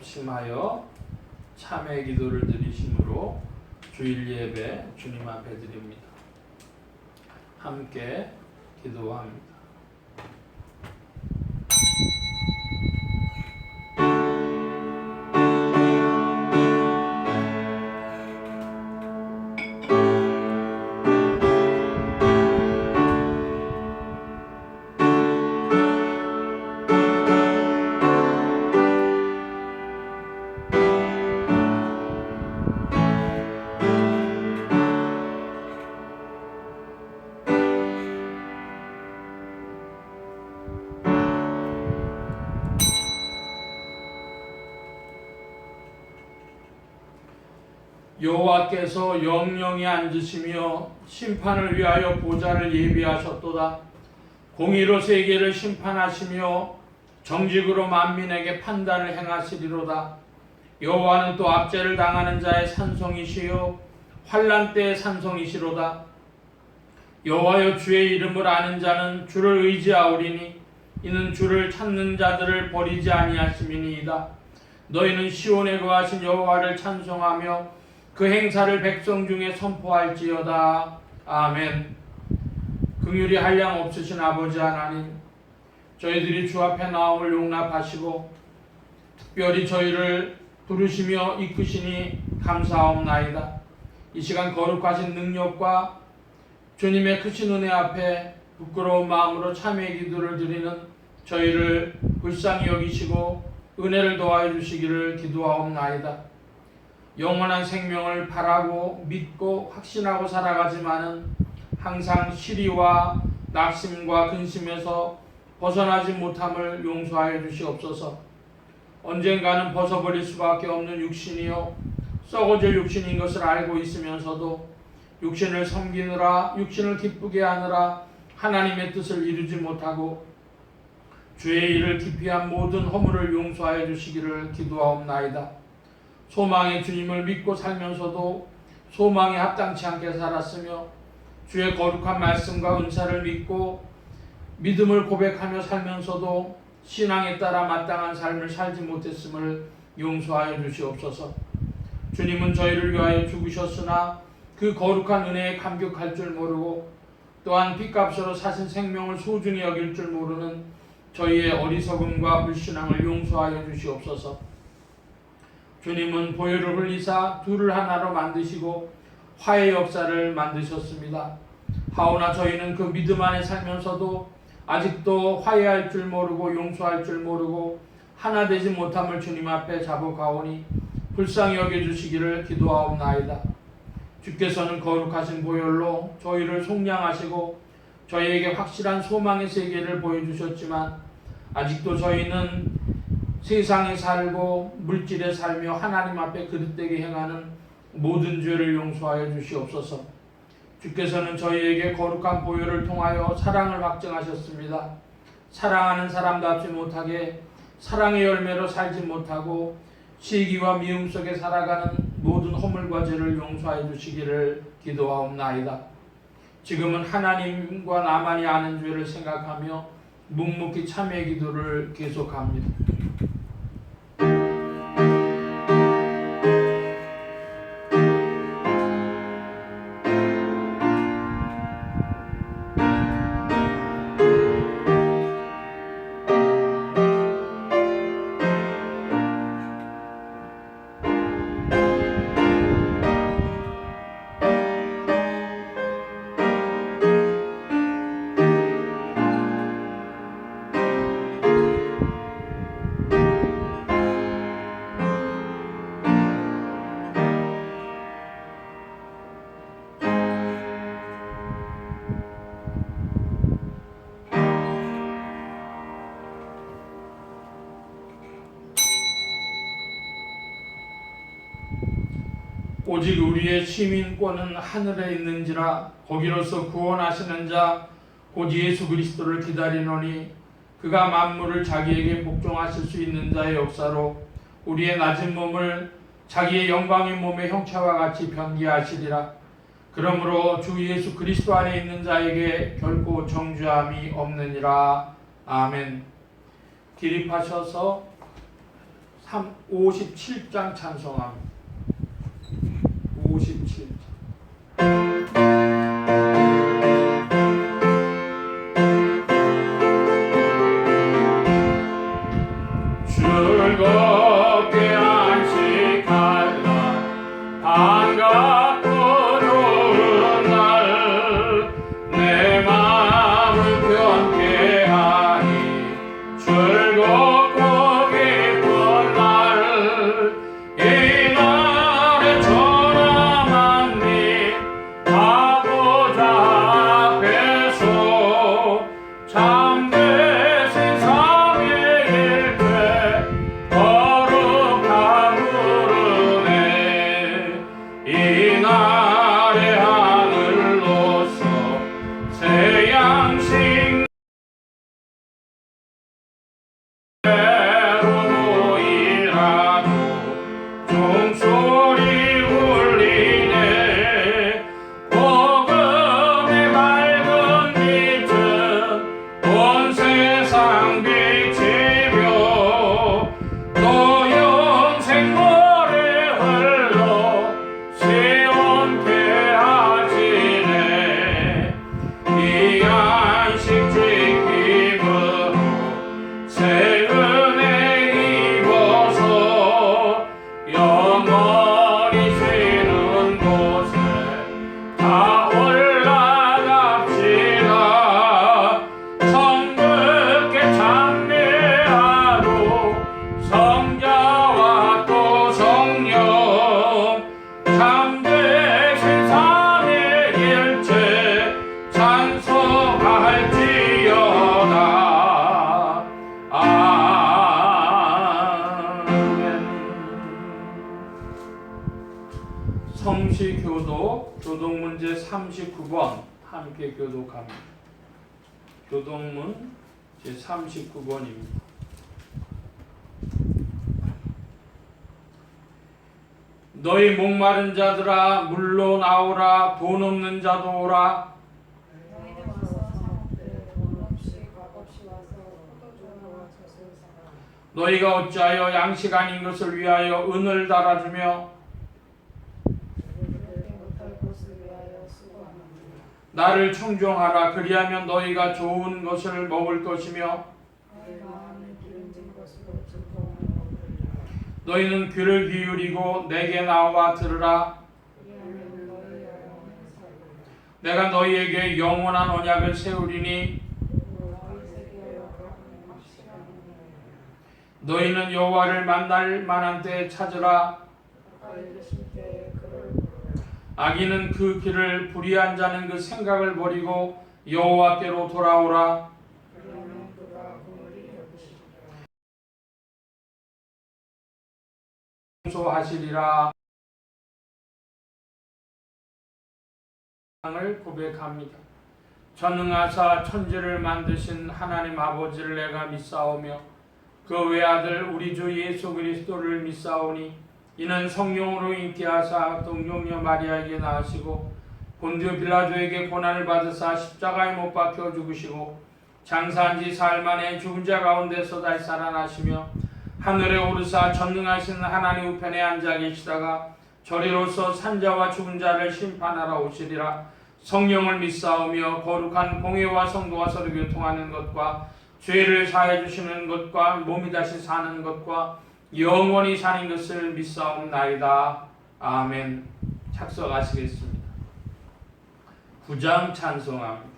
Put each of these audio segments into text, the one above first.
합심하여 참회 기도를 드리심으로 주일 예배 주님 앞에 드립니다. 함께 기도합니다. 여호와께서 영영히 앉으시며 심판을 위하여 보좌를 예비하셨도다. 공의로 세계를 심판하시며 정직으로 만민에게 판단을 행하시리로다. 여호와는 또 압제를 당하는 자의 산성이시요 환난 때의 산성이시로다. 여호와여, 주의 이름을 아는 자는 주를 의지하오리니 이는 주를 찾는 자들을 버리지 아니하심이니이다. 너희는 시온에 거하신 여호와를 찬송하며 그 행사를 백성 중에 선포할지어다. 아멘. 긍휼이 한량 없으신 아버지 하나님, 저희들이 주 앞에 나옴을 용납하시고 특별히 저희를 부르시며 이끄시니 감사하옵나이다. 이 시간 거룩하신 능력과 주님의 크신 은혜 앞에 부끄러운 마음으로 참회 기도를 드리는 저희를 불쌍히 여기시고 은혜를 더하여 주시기를 기도하옵나이다. 영원한 생명을 바라고 믿고 확신하고 살아가지만은 항상 시리와 낙심과 근심에서 벗어나지 못함을 용서하여 주시옵소서. 언젠가는 벗어버릴 수밖에 없는 육신이요 썩어질 육신인 것을 알고 있으면서도 육신을 섬기느라, 육신을 기쁘게 하느라 하나님의 뜻을 이루지 못하고 주의 일을 기피한 모든 허물을 용서하여 주시기를 기도하옵나이다. 소망의 주님을 믿고 살면서도 소망에 합당치 않게 살았으며 주의 거룩한 말씀과 은사를 믿고 믿음을 고백하며 살면서도 신앙에 따라 마땅한 삶을 살지 못했음을 용서하여 주시옵소서. 주님은 저희를 위하여 죽으셨으나 그 거룩한 은혜에 감격할 줄 모르고 또한 핏값으로 사신 생명을 소중히 여길 줄 모르는 저희의 어리석음과 불신앙을 용서하여 주시옵소서. 주님은 보혈을 흘리사 둘을 하나로 만드시고 화해 역사를 만드셨습니다. 하오나 저희는 그 믿음 안에 살면서도 아직도 화해할 줄 모르고 용서할 줄 모르고 하나 되지 못함을 주님 앞에 자복하오니 불쌍히 여겨주시기를 기도하옵나이다. 주께서는 거룩하신 보혈로 저희를 속량하시고 저희에게 확실한 소망의 세계를 보여주셨지만 아직도 저희는 세상에 살고 물질에 살며 하나님 앞에 그릇되게 행하는 모든 죄를 용서하여 주시옵소서. 주께서는 저희에게 거룩한 보혈을 통하여 사랑을 확증하셨습니다. 사랑하는 사람답지 못하게 사랑의 열매로 살지 못하고 시기와 미움 속에 살아가는 모든 허물과 죄를 용서하여 주시기를 기도하옵나이다. 지금은 하나님과 나만이 아는 죄를 생각하며 묵묵히 참회 기도를 계속합니다. 오직 우리의 시민권은 하늘에 있는지라. 거기로서 구원하시는 자 곧 예수 그리스도를 기다리노니 그가 만물을 자기에게 복종하실 수 있는 자의 역사로 우리의 낮은 몸을 자기의 영광의 몸의 형체와 같이 변개하시리라. 그러므로 주 예수 그리스도 안에 있는 자에게 결코 정죄함이 없느니라. 아멘. 기립하셔서 57장 찬송합니다. 57장. 즐겁게 안식하라. 반갑고 좋은 날 내 마음을 편케 하니 즐겁고 기쁜 날 이 날에 전함한 니 가보자 앞에서 참된 세상의 일체 거룩한 부르네. 이 날의 하늘로서 새 양식 모이라도 종소리 울리네. 복음의 밝은 빛은 온 세상 비치며 또 영생 노래 흘러 시온케 하시네. 이 안식 지킴으로 새 은혜 입어서 영원히 쉬는 곳에 다 올라갑시다. 성급게 찬미하고 성자와 또 성령 참되신 세상의 일체 찬송할지어다. 아멘. 성시교독 교독문제 39번 함께 교독합니다. 교독문 제 39번입니다. 너희 목마른 자들아 물로 나오라. 돈 없는 자도 오라. 너희는 와서 사먹되 돈 없이 값없이 와서 포도주와 젖을 사라. 너희가 어찌하여 양식 아닌 것을 위하여 은을 달아주며 그들에게 못할 것을 위하여 수고하느냐. 나를 청종하라. 그리하면 너희가 좋은 것을 먹을 것이며 너희 마음을 기름진 것으로 즐거움을 먹으리라. 너희는 귀를 기울이고 내게 나와 들으라. 그리하면 너희 영혼을 살리라. 내가 너희에게 영원한 언약을 세우리니 그리고 너희 세계 영광을 확실하게 너희는 여호와를 만날 만한 때에 찾으라. 가까이 계실 때에 그를 부르라. 악인은 그 길을 불의한 자는 그 생각을 버리고 여호와께로 돌아오라. 용서하시리라 을 고백합니다. 전능하사 천지를 만드신 하나님 아버지를 내가 믿사오며 그 외아들 우리 주 예수 그리스도를 믿사오니 이는 성령으로 잉태하사 동정녀 마리아에게 낳으시고 본디오 빌라도에게 고난을 받으사 십자가에 못 박혀 죽으시고 장사한 지 사흘 만에 죽은 자 가운데서 다시 살아나시며 하늘에 오르사 전능하신 하나님 우편에 앉아 계시다가 저리로서 산자와 죽은 자를 심판하러 오시리라. 성령을 믿사오며 거룩한 공회와 성도와 서로 교통하는 것과 죄를 사해 주시는 것과 몸이 다시 사는 것과 영원히 사는 것을 믿사옵나이다. 아멘. 착석하시겠습니다. 9장 찬송합니다.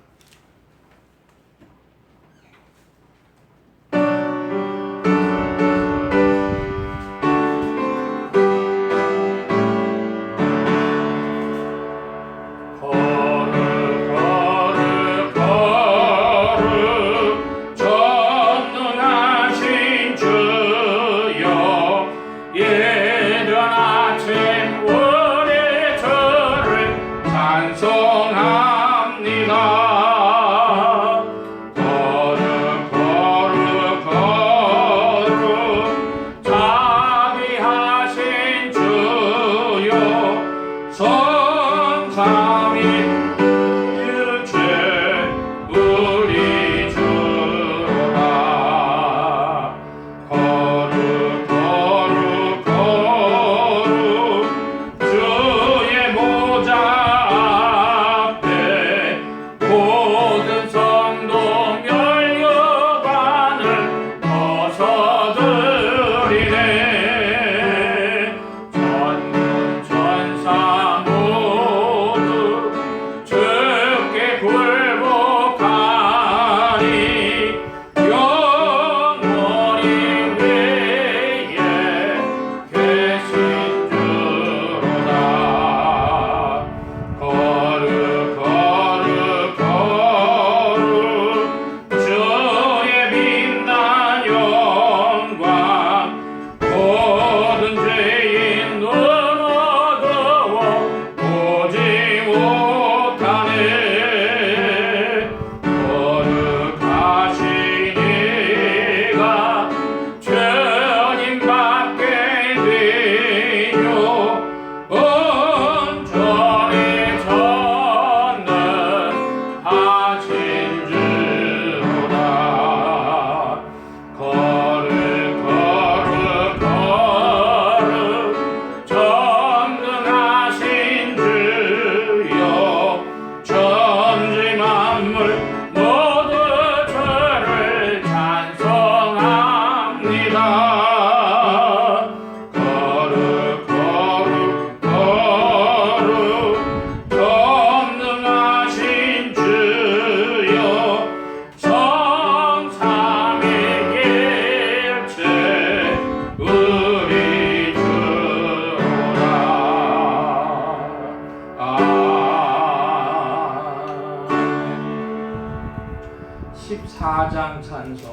찬송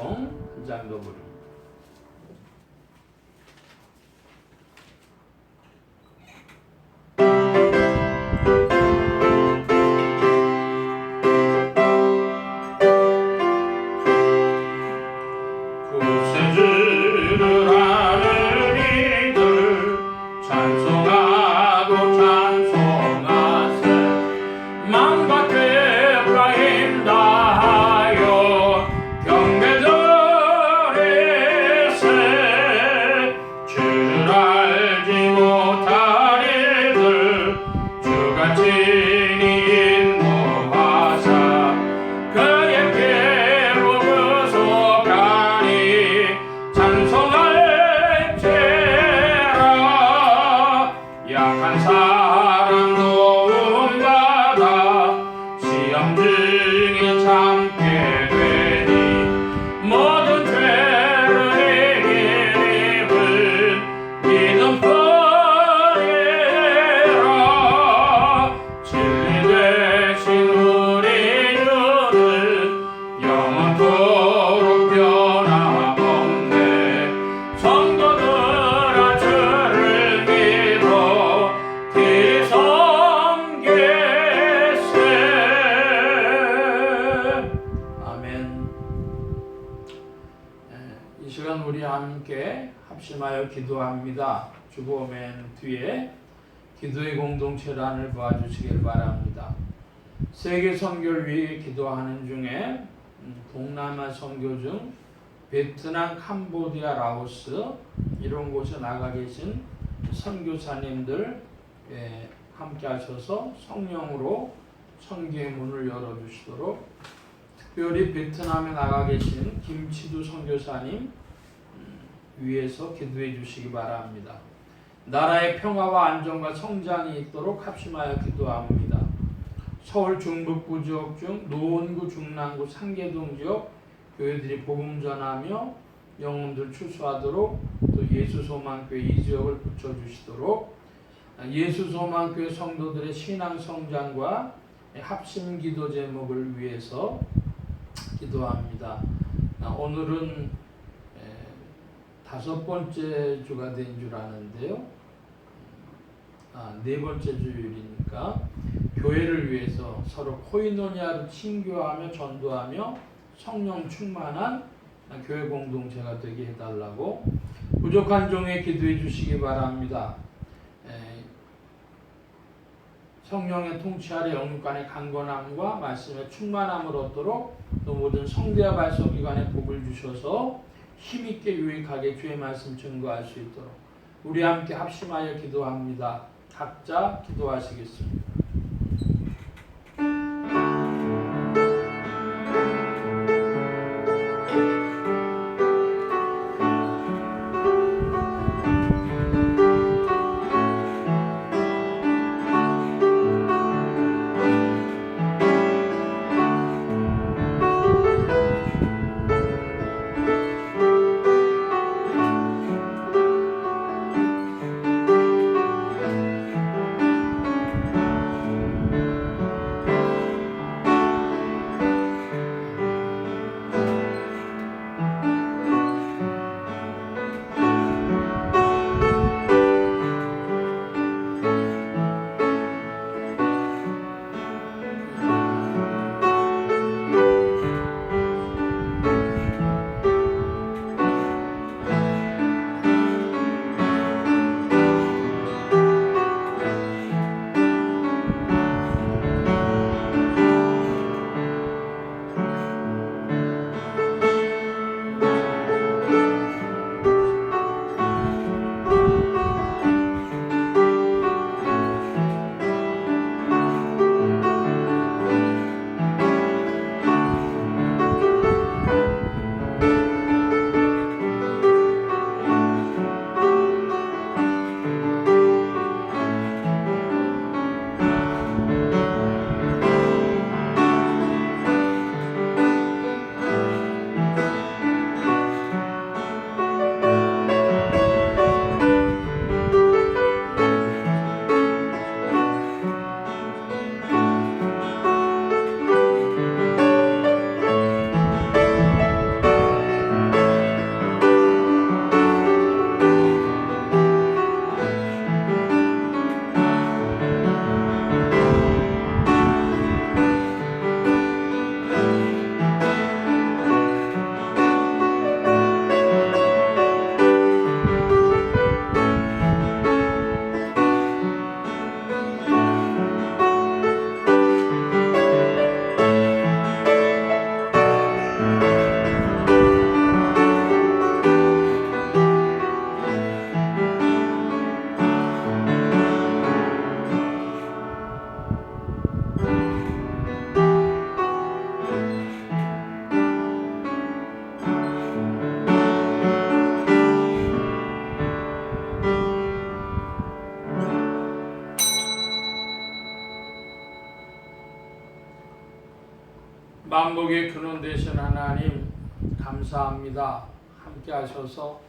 한 장 더 부릅니다. 시간 우리 함께 합심하여 기도합니다. 주보 맨 뒤에 기도의 공동체란을 보아주시길 바랍니다. 세계 선교를 위해 기도하는 중에 동남아 선교 중 베트남, 캄보디아, 라오스 이런 곳에 나가 계신 선교사님들 함께 하셔서 성령으로 선교의 문을 열어주시도록, 특별히 베트남에 나가 계신 김치두 선교사님 위해서 기도해 주시기 바랍니다. 나라의 평화와 안정과 성장이 있도록 합심하여 기도합니다. 서울 중북부 지역 중 노원구, 중랑구, 상계동 지역 교회들이 복음 전하며 영혼들 추수하도록, 또 예수소망교회 이 지역을 붙여주시도록, 예수소망교회 성도들의 신앙 성장과 합심 기도 제목을 위해서 기도합니다. 오늘은 5번째 주가 된 줄 아는데요. 4번째 주일이니까 교회를 위해서 서로 코이노니아로 친교하며 전도하며 성령 충만한 교회 공동체가 되게 해달라고 부족한 종에 기도해 주시기 바랍니다. 성령의 통치 아래 영육간의 강건함과 말씀의 충만함을 얻도록, 또 모든 성대와 발성기관에 복을 주셔서 힘있게 유익하게 주의 말씀 증거할 수 있도록 우리 함께 합심하여 기도합니다. 각자 기도하시겠습니다. 만복의 근원 되신 하나님 감사합니다. 함께 하셔서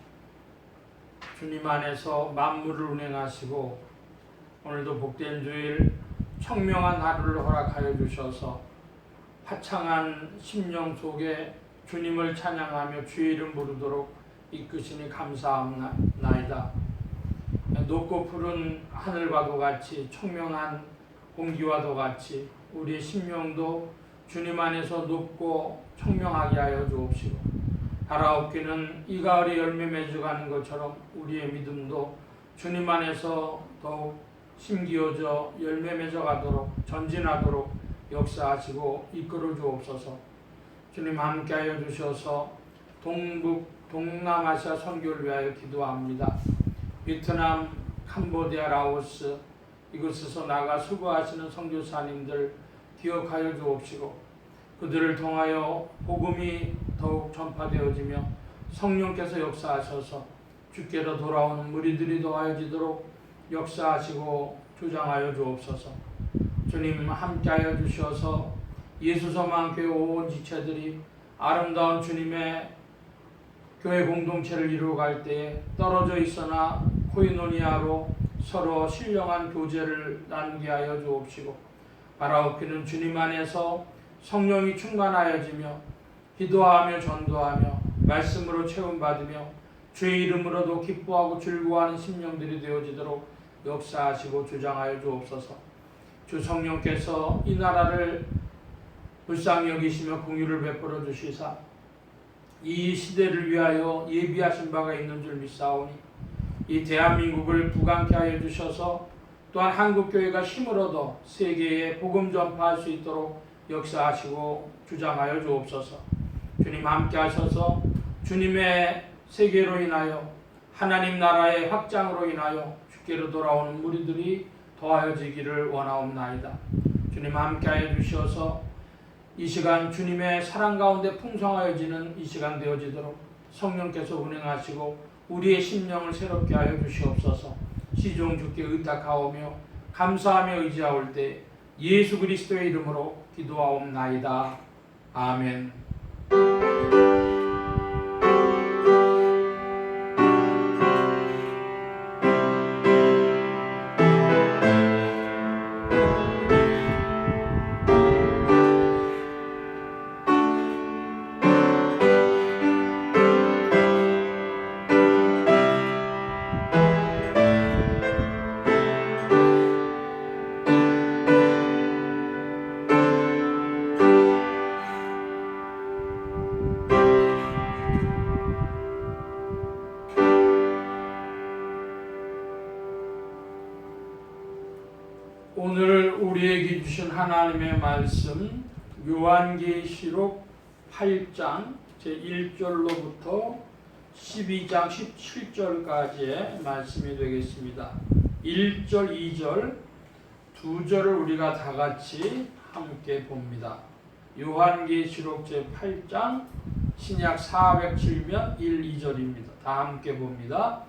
주님 안에서 만물을 운행하시고 오늘도 복된 주일 청명한 하루를 허락하여 주셔서 화창한 심령 속에 주님을 찬양하며 주의 이름 부르도록 이끄시니 감사합나이다. 높고 푸른 하늘과도 같이 청명한 공기와도 같이 우리의 심령도 주님 안에서 높고 청명하게 하여 주옵시고, 하라옵기는 이 가을에 열매 맺어가는 것처럼 우리의 믿음도 주님 안에서 더욱 심기어져 열매 맺어가도록 전진하도록 역사하시고 이끌어 주옵소서. 주님 함께하여 주셔서 동남아시아 선교를 위하여 기도합니다. 베트남, 캄보디아, 라오스 이곳에서 나가 수고하시는 선교사님들 기억하여 주옵시고 그들을 통하여 복음이 더욱 전파되어지며 성령께서 역사하셔서 주께로 돌아오는 무리들이 더하여지도록 역사하시고 주장하여 주옵소서. 주님 함께하여 주셔서 예수서만 교회 온 지체들이 아름다운 주님의 교회 공동체를 이루어갈 때에 떨어져 있으나 코이노니아로 서로 신령한 교제를 나누게 하여 주옵시고 바라옵기는 주님 안에서 성령이 충만하여지며 기도하며 전도하며 말씀으로 채움받으며 주의 이름으로도 기뻐하고 즐거워하는 심령들이 되어지도록 역사하시고 주장하여 주옵소서. 주 성령께서 이 나라를 불쌍히 여기시며 공유를 베풀어 주시사 이 시대를 위하여 예비하신 바가 있는 줄 믿사오니 이 대한민국을 부강케 하여 주셔서 또한 한국교회가 힘을 얻어 세계에 복음 전파할 수 있도록 역사하시고 주장하여 주옵소서. 주님 함께 하셔서 주님의 세계로 인하여 하나님 나라의 확장으로 인하여 주께로 돌아오는 무리들이 더하여지기를 원하옵나이다. 주님 함께하여 주셔서 이 시간 주님의 사랑 가운데 풍성하여지는 이 시간 되어지도록 성령께서 운행하시고 우리의 심령을 새롭게 하여 주시옵소서. 시종 주께 의탁하오며 감사하며 의지하올 때 예수 그리스도의 이름으로 기도하옵나이다. 아멘. 오늘 우리에게 주신 하나님의 말씀 요한계시록 8장 제1절로부터 12장 17절까지의 말씀이 되겠습니다. 1절, 2절, 2절을 우리가 다 같이 함께 봅니다. 요한계시록 제8장 신약 407면 1, 2절입니다. 다 함께 봅니다.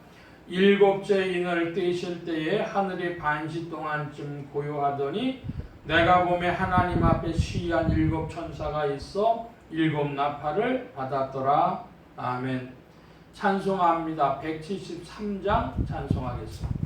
일곱째 인을 떼실 때에 하늘이 반시 동안쯤 고요하더니 내가 보매 하나님 앞에 시한 7 천사가 있어 7 나팔을 받았더라. 아멘. 찬송합니다. 173장 찬송하겠습니다.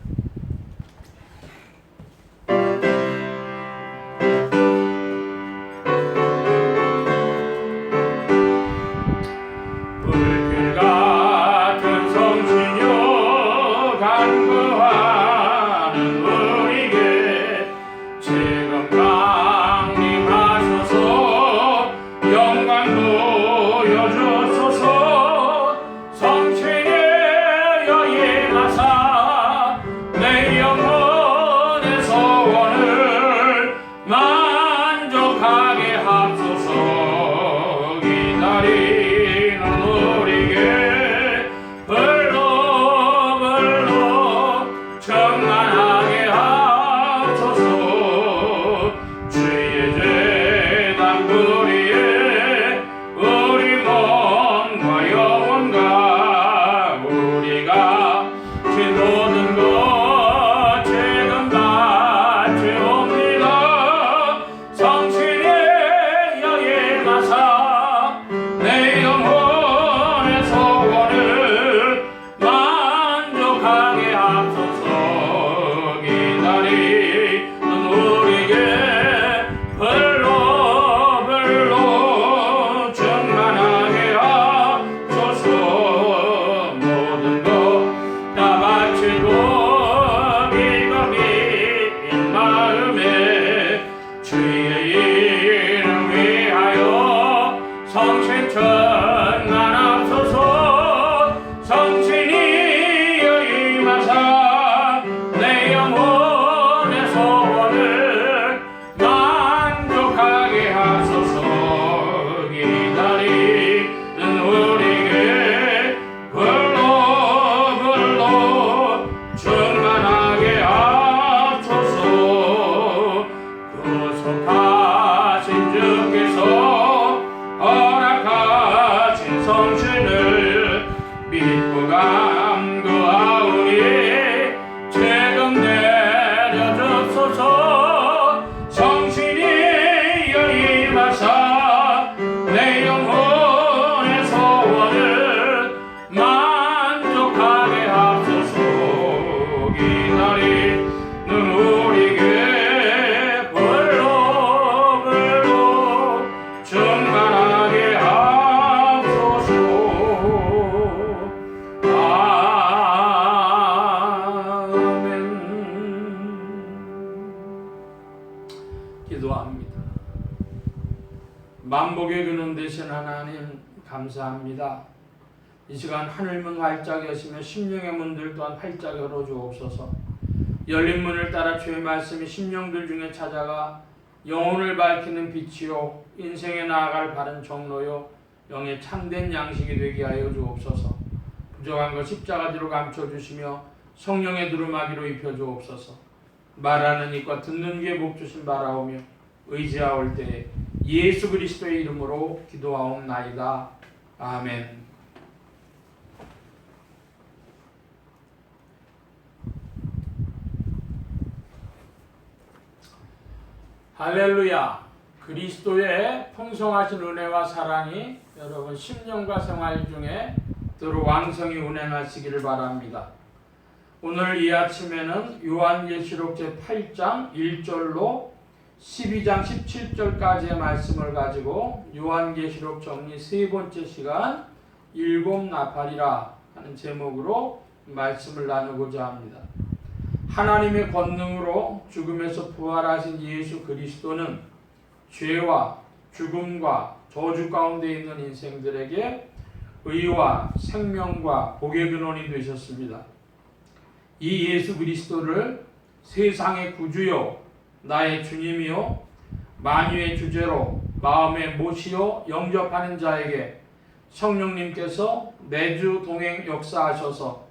복의 근원 되신 하나님 감사합니다. 이 시간 하늘문 활짝 여시며 심령의 문들 또한 활짝 열어주옵소서. 열린 문을 따라 주의 말씀이 심령들 중에 찾아가 영혼을 밝히는 빛이요 인생에 나아갈 바른 정로요 영의 참된 양식이 되게 하여 주옵소서. 부족한 것 십자가 뒤로 감춰주시며 성령의 두루마기로 입혀주옵소서. 말하는 입과 듣는 귀에 복 주신 바라오며 의지하올 때에 예수 그리스도의 이름으로 기도하옵나이다. 아멘. 할렐루야. 그리스도의 풍성하신 은혜와 사랑이 여러분 심령과 생활 중에 늘 왕성히 운행하시기를 바랍니다. 오늘 이 아침에는 요한계시록 제8장 1절로 12장 17절까지의 말씀을 가지고 요한계시록 정리 세 번째 시간 일곱 나팔이라 하는 제목으로 말씀을 나누고자 합니다. 하나님의 권능으로 죽음에서 부활하신 예수 그리스도는 죄와 죽음과 저주 가운데 있는 인생들에게 의와 생명과 복의 근원이 되셨습니다. 이 예수 그리스도를 세상의 구주요 나의 주님이요 만유의 주제로 마음에 모시어 영접하는 자에게 성령님께서 매주 동행 역사하셔서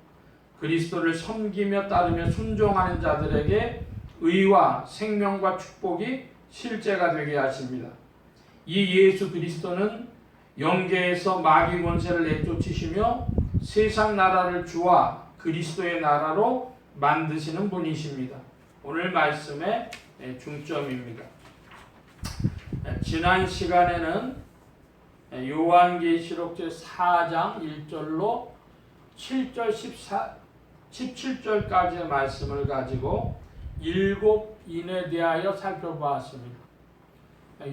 그리스도를 섬기며 따르며 순종하는 자들에게 의와 생명과 축복이 실제가 되게 하십니다. 이 예수 그리스도는 영계에서 마귀 권세를 내쫓으시며 세상 나라를 주와 그리스도의 나라로 만드시는 분이십니다. 오늘 말씀의 중점입니다. 지난 시간에는 요한계시록 제4장 1절로 7절 17절까지의 말씀을 가지고 일곱 인에 대하여 살펴보았습니다.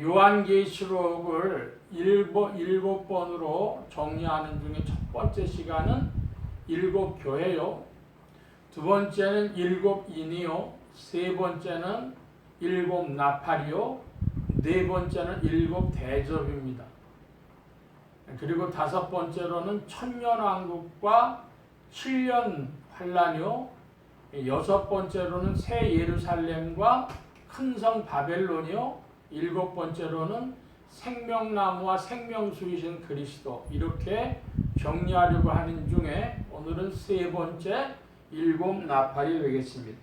요한계시록을 일곱 번으로 정리하는 중에 첫 번째 시간은 일곱 교회요, 두 번째는 일곱 인이요, 세 번째는 일곱 나팔이요, 네 번째는 일곱 대접입니다. 그리고 다섯 번째로는 천년왕국과 7년 환란이요, 여섯 번째로는 새 예루살렘과 큰 성 바벨론이요, 일곱 번째로는 생명나무와 생명수이신 그리스도, 이렇게 정리하려고 하는 중에 오늘은 세 번째 일곱 나팔이 되겠습니다.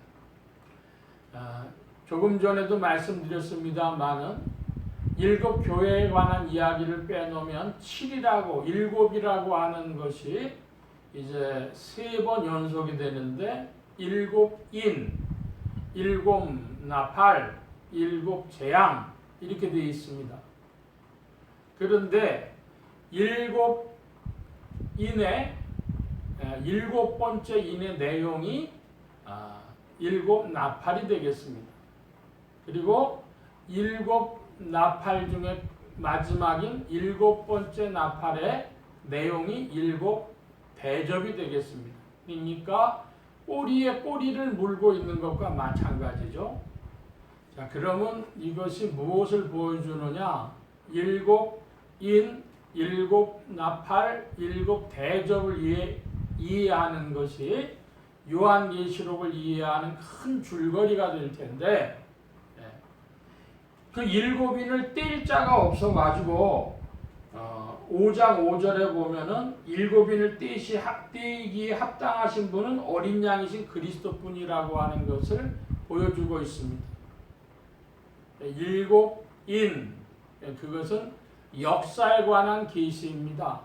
조금 전에도 말씀드렸습니다만은 일곱 교회에 관한 이야기를 빼놓으면 7이라고 일곱이라고 하는 것이 이제 세 번 연속이 되는데 일곱 인, 일곱 나팔, 일곱 재앙 이렇게 되어 있습니다. 그런데 일곱 인의 일곱 번째 인의 내용이 일곱 나팔이 되겠습니다. 그리고 일곱 나팔 중에 마지막인 일곱 번째 나팔의 내용이 일곱 대접이 되겠습니다. 그러니까 꼬리에 꼬리를 물고 있는 것과 마찬가지죠. 자, 그러면 이것이 무엇을 보여주느냐? 일곱 인, 일곱 나팔, 일곱 대접을 이해하는 것이 요한계시록을 이해하는 큰 줄거리가 될 텐데, 그 일곱인을 뗄 자가 없어가지고 5장 5절에 보면은 일곱인을 떼기에 합당하신 분은 어린 양이신 그리스도뿐이라고 하는 것을 보여주고 있습니다. 일곱인, 그것은 역사에 관한 계시입니다.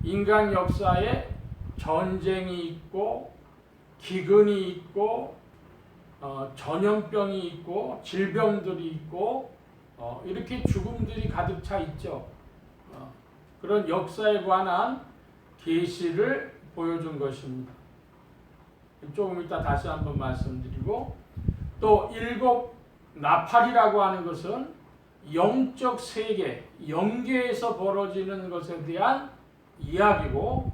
인간 역사에 전쟁이 있고 기근이 있고 전염병이 있고 질병들이 있고 이렇게 죽음들이 가득 차 있죠. 그런 역사에 관한 계시를 보여준 것입니다. 조금 이따 다시 한번 말씀드리고, 또 일곱 나팔이라고 하는 것은 영적 세계, 영계에서 벌어지는 것에 대한 이야기고,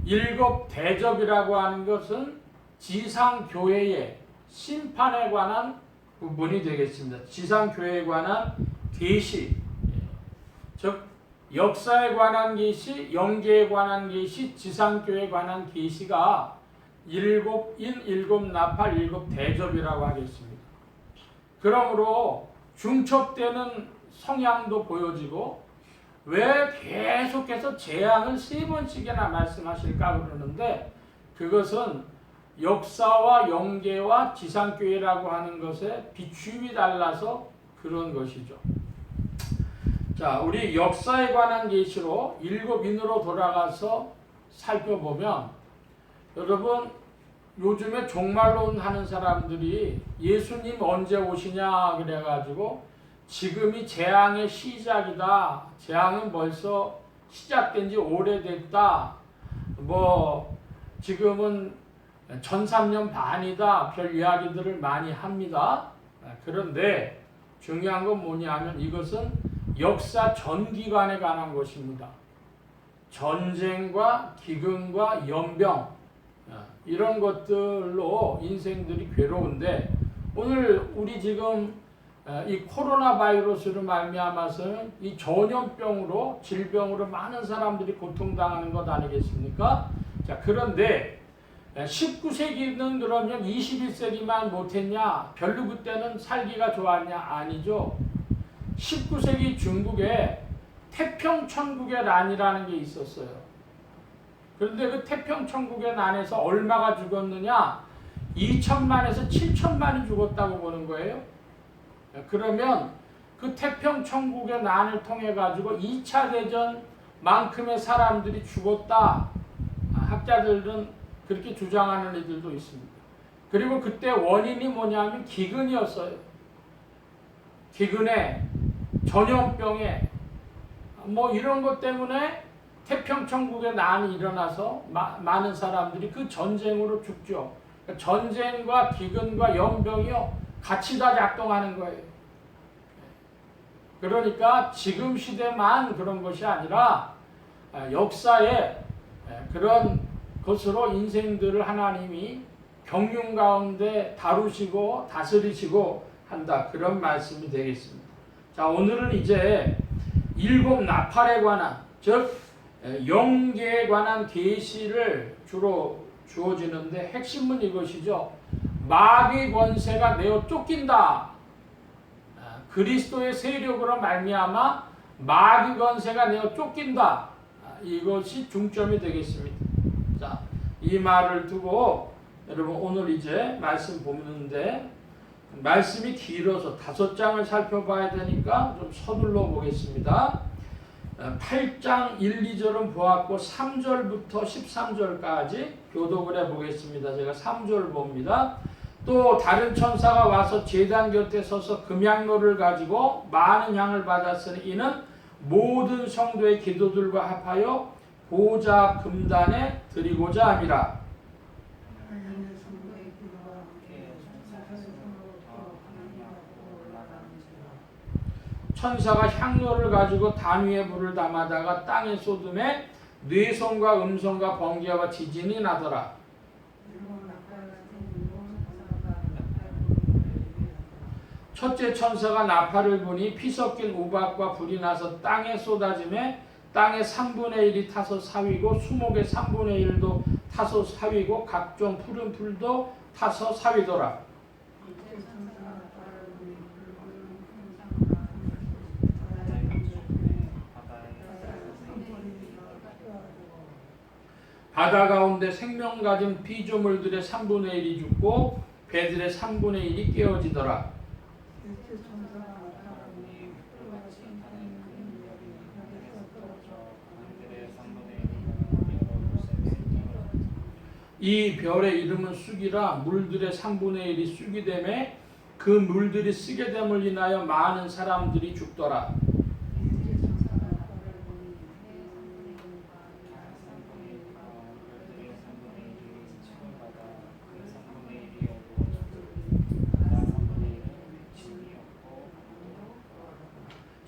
일곱 대접이라고 하는 것은 지상교회의 심판에 관한 부분이 되겠습니다. 지상교회에 관한 계시, 즉 역사에 관한 계시, 영계에 관한 계시, 지상교에 관한 계시가 일곱인, 일곱나팔, 일곱대접이라고 하겠습니다. 그러므로 중첩되는 성향도 보여지고 왜 계속해서 재앙을 3번씩이나 말씀하실까 그러는데 그것은 역사와 영계와 지상교회라고 하는 것에 비춤이 달라서 그런 것이죠. 자, 우리 역사에 관한 계시로 일곱인으로 돌아가서 살펴보면 여러분 요즘에 종말론 하는 사람들이 예수님 언제 오시냐 그래가지고 지금이 재앙의 시작이다. 재앙은 벌써 시작된 지 오래됐다. 지금은 1300년 반이다. 별 이야기들을 많이 합니다. 그런데 중요한 건 뭐냐면 이것은 역사 전 기간에 관한 것입니다. 전쟁과 기근과 연병 이런 것들로 인생들이 괴로운데 오늘 우리 지금 이 코로나 바이러스로 말미암아서는 이 전염병으로 질병으로 많은 사람들이 고통당하는 것 아니겠습니까? 자, 그런데 19세기는 그러면 21세기만 못했냐? 별로 그때는 살기가 좋았냐? 아니죠. 19세기 중국에 태평천국의 난이라는 게 있었어요. 그런데 그 태평천국의 난에서 얼마가 죽었느냐? 2천만에서 7천만이 죽었다고 보는 거예요. 그러면 그 태평천국의 난을 통해 가지고 2차 대전만큼의 사람들이 죽었다. 학자들은 그렇게 주장하는 이들도 있습니다. 그리고 그때 원인이 뭐냐면 기근이었어요. 기근에 전염병에 이런 것 때문에 태평천국의 난이 일어나서 많은 사람들이 그 전쟁으로 죽죠. 그러니까 전쟁과 기근과 연병이요 같이 다 작동하는 거예요. 그러니까 지금 시대만 그런 것이 아니라 역사에 그런 것으로 인생들을 하나님이 경륜 가운데 다루시고 다스리시고 한다. 그런 말씀이 되겠습니다. 자, 오늘은 이제 일곱 나팔에 관한 즉 영계에 관한 계시를 주로 주어지는데 핵심은 이것이죠. 마귀 권세가 내어 쫓긴다. 그리스도의 세력으로 말미암아 마귀 권세가 내어 쫓긴다. 이것이 중점이 되겠습니다. 자, 이 말을 두고 여러분 오늘 이제 말씀 보는데 말씀이 길어서 5장을 살펴봐야 되니까 좀 서둘러 보겠습니다. 8장 1, 2절은 보았고 3절부터 13절까지 교독을 해보겠습니다. 제가 3절 봅니다. 또 다른 천사가 와서 제단 곁에 서서 금향로를 가지고 많은 향을 받았으니 이는 모든 성도의 기도들과 합하여 보좌 앞 금단에 드리고자 함이라. 천사가 향로를 가지고 단 위에 불을 담아다가 땅에 쏟음에 뇌성과 음성과 번개와 지진이 나더라. 첫째 천사가 나팔을 부니 피 섞인 우박과 불이 나서 땅에 쏟아짐에 땅의 3분의 1이 타서 사위고 수목의 3분의 1도 타서 사위고 각종 푸른 풀도 타서 사위더라. 바다 가운데 생명 가진 피조물들의 3분의 1이 죽고 배들의 3분의 1이 깨어지더라. 이 별의 이름은 쑥이라 물들의 3분의 1이 쑥이 되매 그 물들이 쓰게 됨을 인하여 많은 사람들이 죽더라.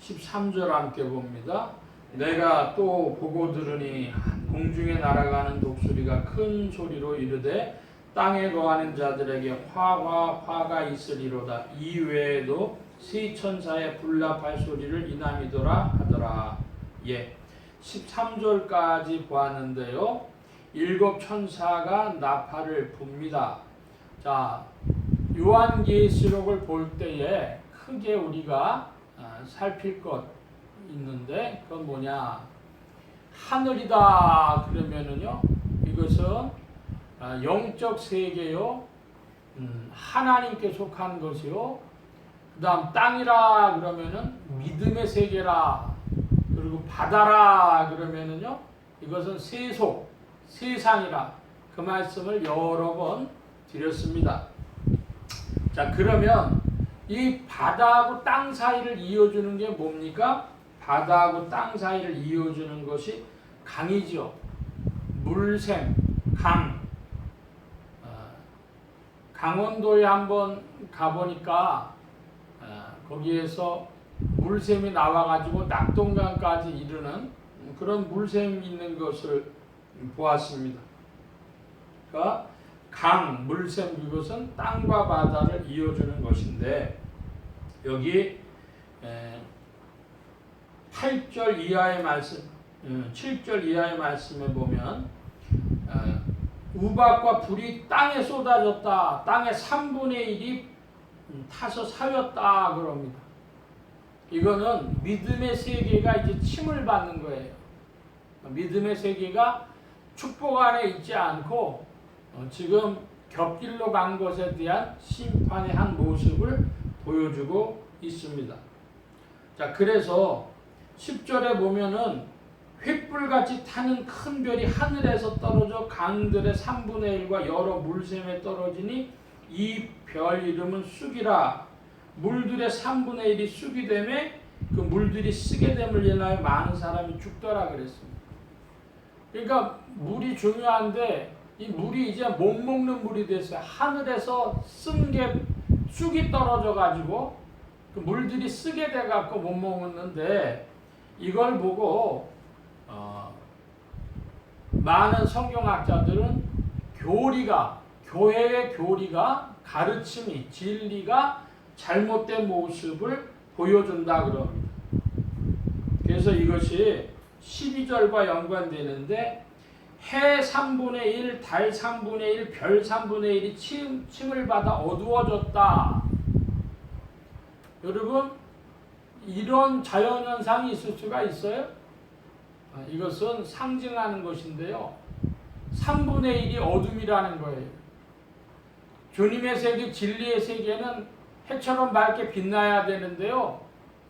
(13절) 함께 봅니다. 내가 또 보고 들으니 공중에 날아가는 독수리가 큰 소리로 이르되 땅에 거하는 자들에게 화가 있으리로다. 이 외에도 세 천사의 불납할 소리를 이남이더라 하더라. 예. 13절까지 보았는데요. 일곱 천사가 나팔을 붑니다. 자, 요한계시록을 볼 때에 크게 우리가 살필 것 있는데 그건 뭐냐? 하늘이다 그러면은요, 이것은 영적 세계요, 하나님께 속한 것이요. 그다음 땅이라 그러면은 믿음의 세계라. 그리고 바다라 그러면은요, 이것은 세속, 세상이라. 그 말씀을 여러 번 드렸습니다. 자, 그러면 이 바다하고 땅 사이를 이어주는 게 뭡니까? 바다하고 땅 사이를 이어주는 것이 강이죠. 물샘, 강. 강원도에 한번 가보니까 거기에서 물샘이 나와가지고 낙동강까지 이르는 그런 물샘이 있는 것을 보았습니다. 그러니까 강, 물샘, 이것은 땅과 바다를 이어주는 것인데, 여기 8절 이하의 말씀, 7절 이하의 말씀에 보면 우박과 불이 땅에 쏟아졌다. 땅의 3분의 1이 타서 사였다 그럽니다. 이거는 믿음의 세계가 이제 침을 받는 거예요. 믿음의 세계가 축복 안에 있지 않고 지금 곁길로 간 것에 대한 심판의 한 모습을 보여주고 있습니다. 자, 그래서 10절에 보면은 횃불같이 타는 큰 별이 하늘에서 떨어져 강들의 3분의 1과 여러 물샘에 떨어지니 이 별 이름은 쑥이라. 물들의 3분의 1이 쑥이 되매 그 물들이 쓰게 됨을 인하여 많은 사람이 죽더라 그랬습니다. 그러니까 물이 중요한데 이 물이 이제 못 먹는 물이 됐어요. 하늘에서 쓴 게 쑥이 떨어져 가지고 그 물들이 쓰게 돼 갖고 못 먹었는데, 이걸 보고 많은 성경학자들은 교회의 교리가, 가르침이, 진리가 잘못된 모습을 보여준다 그럽니다. 그래서 이것이 12절과 연관되는데, 해 3분의 1, 달 3분의 1, 별 3분의 1이 침을 받아 어두워졌다. 여러분, 이런 자연현상이 있을 수가 있어요? 이것은 상징하는 것인데요. 3분의 1이 어둠이라는 거예요. 주님의 세계, 진리의 세계는 해처럼 밝게 빛나야 되는데요.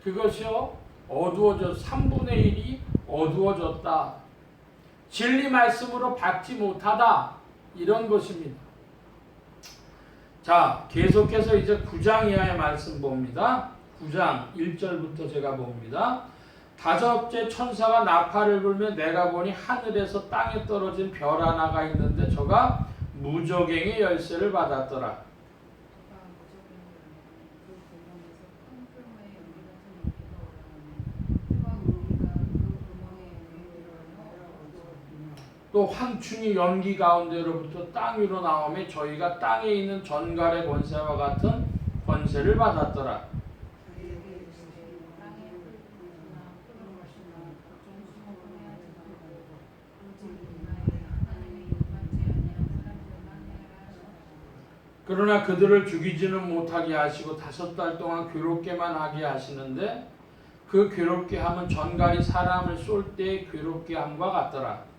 그것이요, 3분의 1이 어두워졌다. 진리 말씀으로 받지 못하다. 이런 것입니다. 자, 계속해서 이제 9장 이하의 말씀 봅니다. 9장 1절부터 제가 봅니다. 다섯째 천사가 나팔을 불며 내가 보니 하늘에서 땅에 떨어진 별 하나가 있는데 저가 무저갱의 열쇠를 받았더라. 또 황충이 연기 가운데로부터 땅 위로 나오며 저희가 땅에 있는 전갈의 권세와 같은 권세를 받았더라. 그러나 그들을 죽이지는 못하게 하시고 5달 동안 괴롭게만 하게 하시는데, 그 괴롭게 함은 전갈이 사람을 쏠 때 괴롭게 함과 같더라.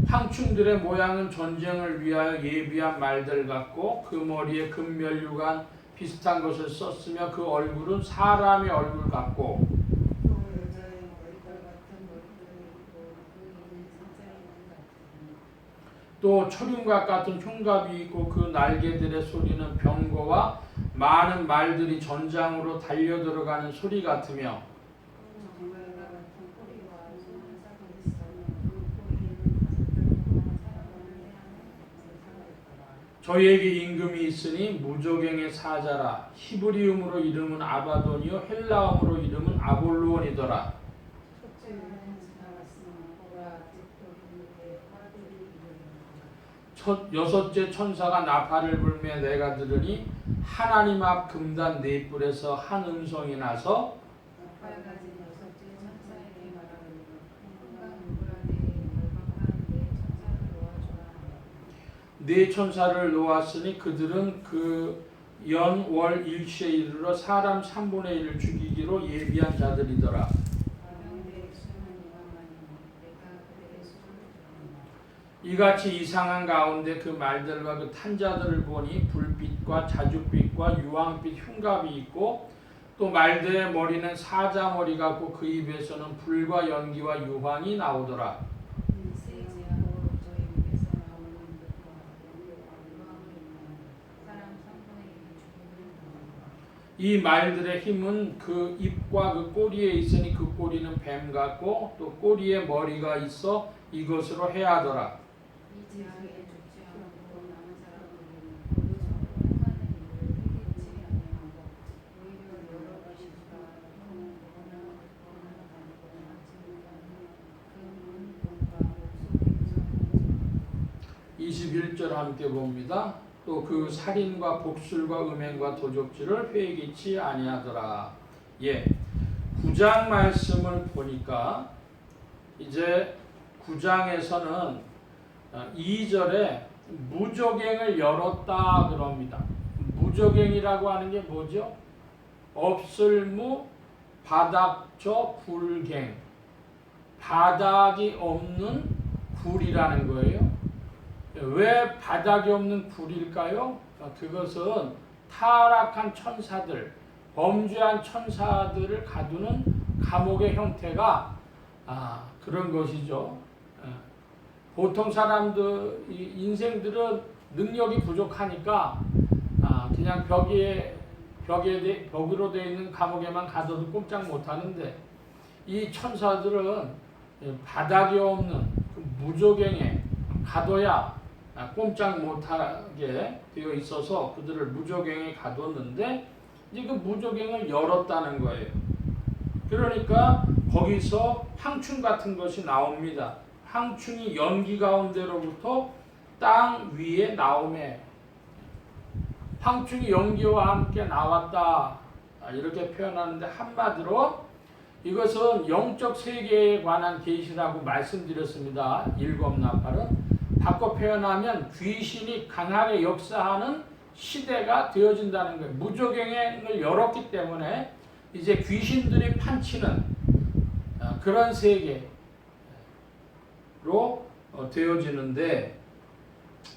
황충들의 모양은 전쟁을 위하여 예비한 말들 같고 그 머리에 금면류관 비슷한 것을 썼으며 그 얼굴은 사람의 얼굴 같고 또 철흉각 같은 흉갑이 있고 그 날개들의 소리는 병거와 많은 말들이 전장으로 달려 들어가는 소리 같으며 저희에게 임금이 있으니 무저갱의 사자라. 히브리음으로 이름은 아바돈이요 헬라어로 이름은 아볼루온이더라. 여섯째 천사가 나팔을 불며 내가 들으니 하나님 앞 금단 네 뿔에서 한 음성이 나서 나팔 가진 여섯째 천사에게 말하기를 평강 누구라되 열방한 네 천사를 놓아주라. 네 천사를 놓았으니 그들은 그 연, 월, 일시에 이르러 사람 3분의 1을 죽이기로 예비한 자들이더라. 가명대의 수는 용감하니 내가 그들의 수를 들었노라. 이같이 이상한 가운데 그 말들과 그 탄자들을 보니 불빛과 자줏빛과 유황빛 흉갑이 있고 또 말들의 머리는 사자머리 같고 그 입에서는 불과 연기와 유황이 나오더라. 세 제하고 저희 입에서 나오는 빛과 연기와 유황을 입는 사람 3분의 1이 죽임을 당하노라. 이 말들의 힘은 그 입과 그 꼬리에 있으니 그 꼬리는 뱀 같고 또 꼬리에 머리가 있어 이것으로 해하더라. 이 재앙에 죽지 않고 남은 사람들은 모두 서로 행하는 일을 회개치 아니하고 오히려 여러 것이가 또는 누구나 듣거나 다니거나 증거하는 그 눈과 목소리에서 하는 21절 함께 봅니다. 또 그 살인과 복술과 음행과 도적질을 회개치 아니하더라. 예, 9장 말씀을 보니까 이제 9장에서는 2절에 무저갱을 열었다 그럽니다. 무저갱이라고 하는 게 뭐죠? 없을무 바닥저 굴갱, 바닥이 없는 굴이라는 거예요. 왜 바닥이 없는 굴일까요? 그것은 타락한 천사들, 범죄한 천사들을 가두는 감옥의 형태가 그런 것이죠. 보통 사람들 인생들은 능력이 부족하니까 그냥 벽으로 되어 있는 감옥에만 가둬도 꼼짝 못하는데 이 천사들은 바닥이 없는 그 무저갱에 가둬야 꼼짝 못하게 되어 있어서 그들을 무저갱에 가뒀는데 이제 그 무저갱을 열었다는 거예요. 그러니까 거기서 황충 같은 것이 나옵니다. 황충이 연기 가운데로부터 땅 위에 나오매 황충이 연기와 함께 나왔다 이렇게 표현하는데 한마디로 이것은 영적 세계에 관한 계시라고 말씀드렸습니다. 일곱 나팔은 바꿔 표현하면 귀신이 강하게 역사하는 시대가 되어진다는 거예요. 무저갱을 열었기 때문에 이제 귀신들이 판치는 그런 세계로 되어지는데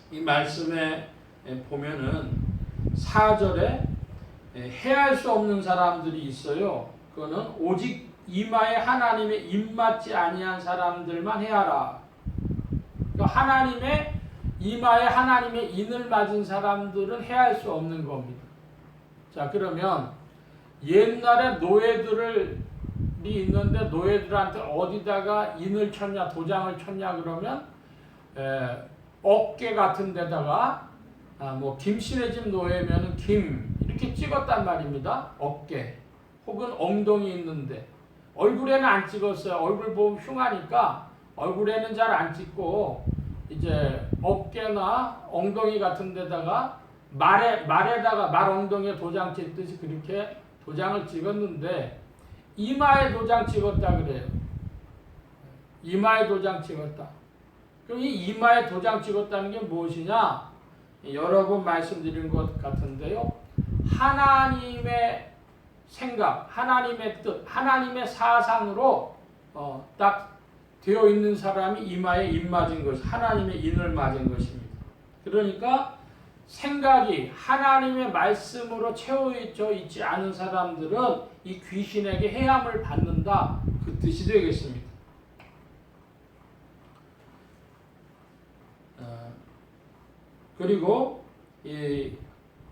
이 말씀에 보면은 4절에 해할 수 없는 사람들이 있어요. 그거는 오직 이마에 하나님의 입맞지 아니한 사람들만 해하라. 그러니까 하나님의 이마에 하나님의 인을 맞은 사람들은 해할 수 없는 겁니다. 자, 그러면 옛날에 노예들이 있는데 노예들한테 어디다가 인을 쳤냐 도장을 쳤냐 그러면 어깨 같은 데다가 뭐 김씨네 집 노예면은 김 이렇게 찍었단 말입니다. 어깨 혹은 엉덩이 있는데 얼굴에는 안 찍었어요. 얼굴 보면 흉하니까 얼굴에는 잘 안 찍고 이제 어깨나 엉덩이 같은 데다가 말에다가 말 엉덩이에 도장 찍듯이 그렇게 도장을 찍었는데 이마에 도장 찍었다 그래요. 이마에 도장 찍었다. 그럼 이 이마에 도장 찍었다는 게 무엇이냐? 여러 번 말씀드린 것 같은데요. 하나님의 생각, 하나님의 뜻, 하나님의 사상으로 딱 되어 있는 사람이 이마에 입 맞은 것, 하나님의 인을 맞은 것입니다. 그러니까 생각이 하나님의 말씀으로 채워져 있지 않은 사람들은 이 귀신에게 해함을 받는다. 그 뜻이 되겠습니다. 그리고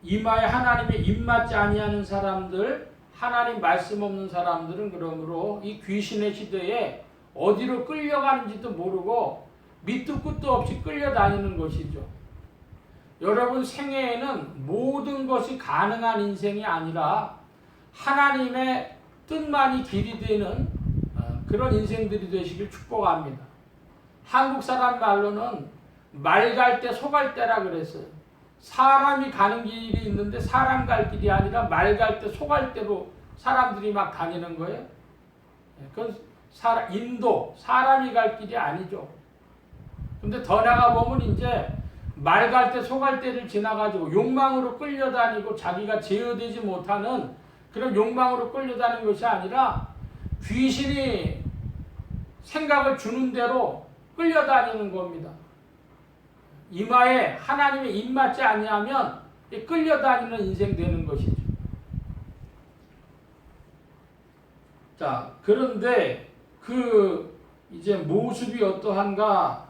이마에 하나님의 입 맞지 아니하는 사람들, 하나님 말씀 없는 사람들은 그러므로 이 귀신의 시대에 어디로 끌려가는지도 모르고 밑도 끝도 없이 끌려다니는 것이죠. 여러분 생애에는 모든 것이 가능한 인생이 아니라 하나님의 뜻만이 길이 되는 그런 인생들이 되시길 축복합니다. 한국 사람 말로는 말 갈 때 소 갈 때라 그랬어요. 사람이 가는 길이 있는데 사람 갈 길이 아니라 말 갈 때 소 갈 때로 사람들이 막 다니는 거예요. 그건 인도 사람이 갈 길이 아니죠. 근데 더 나가 보면 이제 말 갈 때 소 갈 때를 지나가지고 욕망으로 끌려다니고 자기가 제어되지 못하는 그런 욕망으로 끌려다니는 것이 아니라 귀신이 생각을 주는 대로 끌려다니는 겁니다. 이마에 하나님의 입맞지 아니하면 끌려다니는 인생 되는 것이죠. 자, 그런데 그 이제 모습이 어떠한가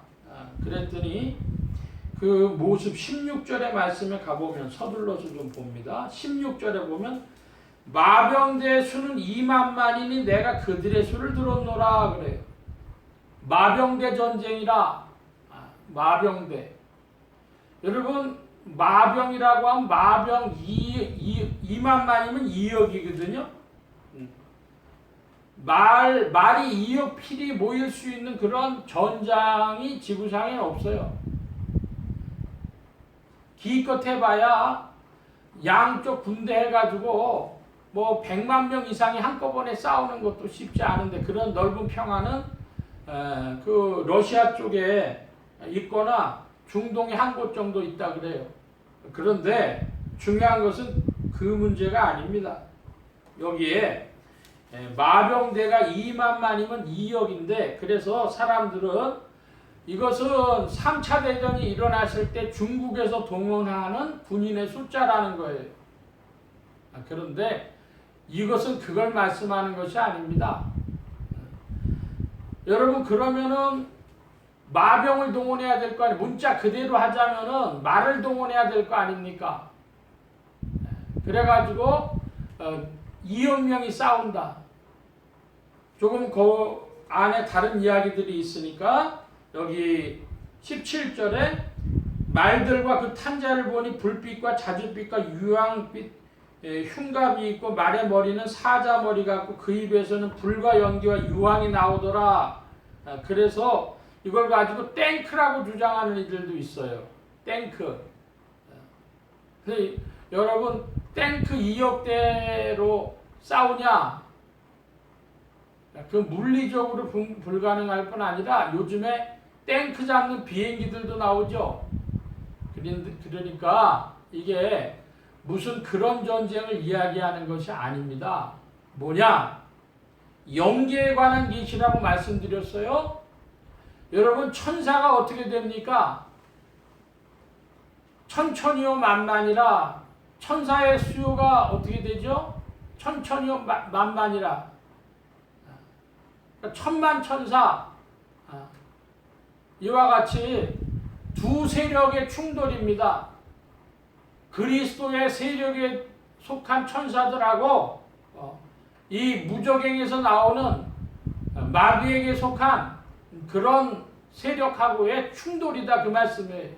그랬더니 그 모습 16절의 말씀에 가보면 서둘러서 좀 봅니다. 16절에 보면 마병대의 수는 2만만이니 내가 그들의 수를 들었노라 그래요. 마병대 전쟁이라. 마병대. 여러분 마병이라고 하면 마병 2만만이면 2억이거든요. 말이 2억 필이 모일 수 있는 그런 전장이 지구상에 없어요. 기껏 해봐야 양쪽 군대 해가지고 뭐 100만 명 이상이 한꺼번에 싸우는 것도 쉽지 않은데 그런 넓은 평화는 그 러시아 쪽에 있거나 중동에 한 곳 정도 있다 그래요. 그런데 중요한 것은 그 문제가 아닙니다. 여기에 마병대가 2만만이면 2억인데 그래서 사람들은 이것은 3차 대전이 일어났을 때 중국에서 동원하는 군인의 숫자라는 거예요. 그런데 이것은 그걸 말씀하는 것이 아닙니다. 여러분 그러면은 마병을 동원해야 될 거 아니에요. 문자 그대로 하자면은 말을 동원해야 될 거 아닙니까? 그래가지고 2억 명이 싸운다. 조금 그 안에 다른 이야기들이 있으니까 여기 17절에 말들과 그 탄자를 보니 불빛과 자줏빛과 유황빛 흉갑이 있고 말의 머리는 사자 머리 같고 그 입에서는 불과 연기와 유황이 나오더라. 그래서 이걸 가지고 탱크라고 주장하는 이들도 있어요. 탱크. 여러분 탱크 2억 대로 싸우냐? 그 물리적으로 불가능할 뿐 아니라 요즘에 탱크 잡는 비행기들도 나오죠. 그러니까 이게 무슨 그런 전쟁을 이야기하는 것이 아닙니다. 뭐냐? 영계에 관한 계시라고 말씀드렸어요. 여러분 천사가 어떻게 됩니까? 천천히요 만만이라. 천사의 수요가 어떻게 되죠? 천천히요 만만이라. 천만 천사. 이와 같이 두 세력의 충돌입니다. 그리스도의 세력에 속한 천사들하고 이 무적행에서 나오는 마귀에게 속한 그런 세력하고의 충돌이다 그 말씀이에요.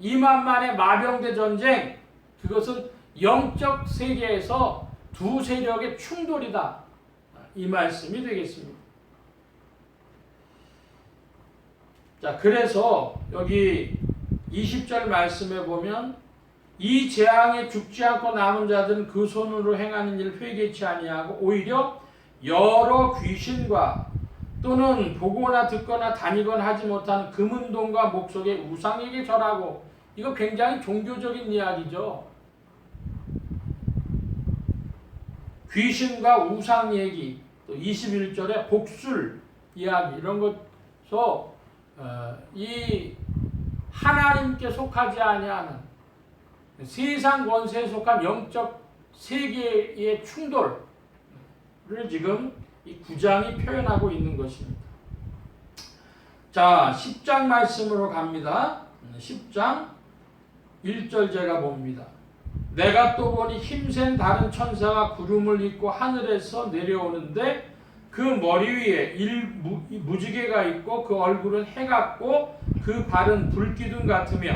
2만만의 마병대 전쟁 그것은 영적 세계에서 두 세력의 충돌이다 이 말씀이 되겠습니다. 자, 그래서 여기 20절 말씀에 보면 이 재앙에 죽지 않고 남은 자들은 그 손으로 행하는 일 회개치 아니하고 오히려 여러 귀신과 또는 보거나 듣거나 다니거나 하지 못하는 금은동과 목석의 우상에게 절하고. 이거 굉장히 종교적인 이야기죠. 귀신과 우상 얘기, 또 21절에 복술 이야기 이런 것서 이 하나님께 속하지 아니하는 세상 권세에 속한 영적 세계의 충돌을 지금 이 9장이 표현하고 있는 것입니다. 자, 10장 말씀으로 갑니다. 10장 1절 제가 봅니다. 내가 또 보니 힘센 다른 천사가 구름을 입고 하늘에서 내려오는데 그 머리 위에 무지개가 있고 그 얼굴은 해 같고 그 발은 불기둥 같으며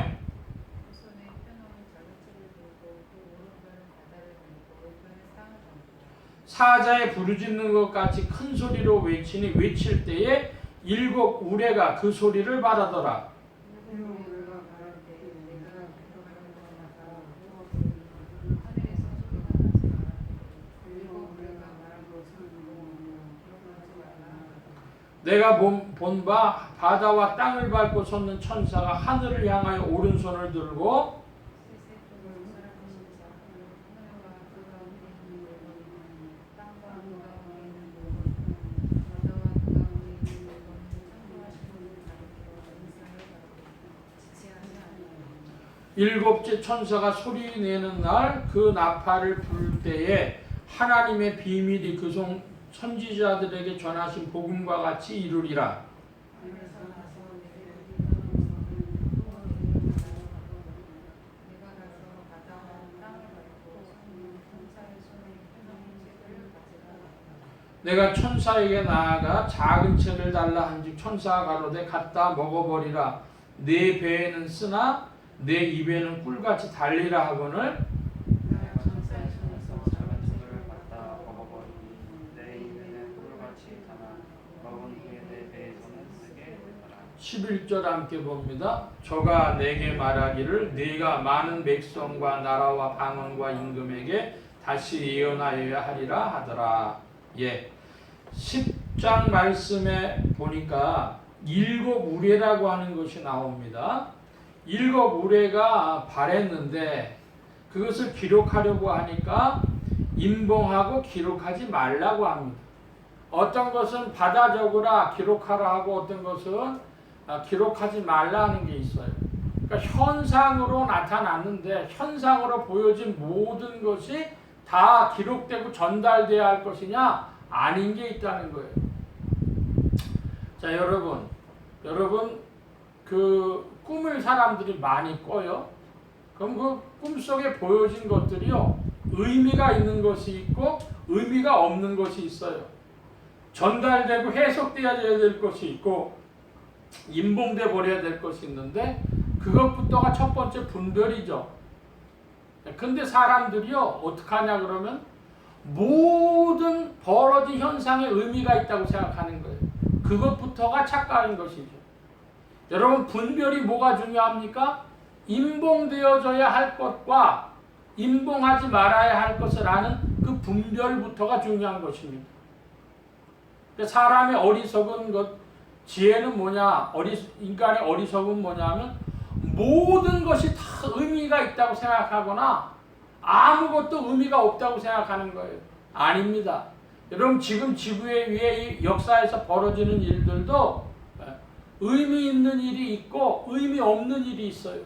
사자의 부르짖는 것 같이 큰 소리로 외치니 외칠 때에 7 우레가 그 소리를 말하더라. 그리고 우리가 말할 때 내가 들어가는 거마다 하늘에서 소리가 나지 마라. 그리고 우리가 말한 것을 기록하지 말라. 내가 본 바 바다와 땅을 밟고 섰는 천사가 하늘을 향하여 오른손을 들고 세세토록 살아계신 자 하늘과 그 가운데 있는 물건 땅과 그 가운데 있는 물건 바다와 그 가운데 있는 물건 창조하신 분을 가리켜 인사를 받고 지체하지 아니하여 일곱째 천사가 소리 내는 날 그 나팔을 불 때에 하나님의 비밀이 그 선지자들에게 전하신 복음과 같이 이루리라. 하늘에서 나서 내게 내가 가서 바다와 땅을 밟고 섰는 천사의 손에 펴놓은 책을 가져다 내가 천사에게 나아가 작은 책을 달라 한즉 천사가 가로되 갖다 먹어버리라. 내 배에는 쓰나 내 입에는 꿀같이 달리라 하거늘 내가 천사의 손에서 작은 책을 갖다 먹어버리니 내 입에는 꿀같이 타나 먹은 후에 내 배에서는 쓰게 되더라. 11절 함께 봅니다. 저가 내게 말하기를 네가 많은 백성과 나라와 방언과 임금에게 다시 예언하여야 하리라 하더라. 예. 10장 말씀에 보니까 일곱 우레라고 하는 것이 나옵니다. 일곱 우레가 발했는데 그것을 기록하려고 하니까 임봉하고 기록하지 말라고 합니다. 어떤 것은 받아 적으라 기록하라 하고 어떤 것은 기록하지 말라는 게 있어요. 그러니까 현상으로 나타났는데 현상으로 보여진 모든 것이 다 기록되고 전달돼야 할 것이냐 아닌 게 있다는 거예요. 자, 여러분 그 꿈을 사람들이 많이 꿔요. 그럼 그 꿈속에 보여진 것들이요 의미가 있는 것이 있고 의미가 없는 것이 있어요. 전달되고 해석되어야 될 것이 있고 임봉돼 버려야 될 것이 있는데 그것부터가 첫 번째 분별이죠. 근데 사람들이요 어떻게 하냐 그러면 모든 벌어진 현상에 의미가 있다고 생각하는 거예요. 그것부터가 착각인 것이죠. 여러분 분별이 뭐가 중요합니까? 임봉되어져야 할 것과 임봉하지 말아야 할 것을 아는 그 분별부터가 중요한 것입니다. 사람의 어리석은 것, 지혜는 뭐냐, 인간의 어리석은 뭐냐면 모든 것이 다 의미가 있다고 생각하거나 아무것도 의미가 없다고 생각하는 거예요. 아닙니다. 여러분 지금 지구에 위에 이 역사에서 벌어지는 일들도 의미 있는 일이 있고 의미 없는 일이 있어요.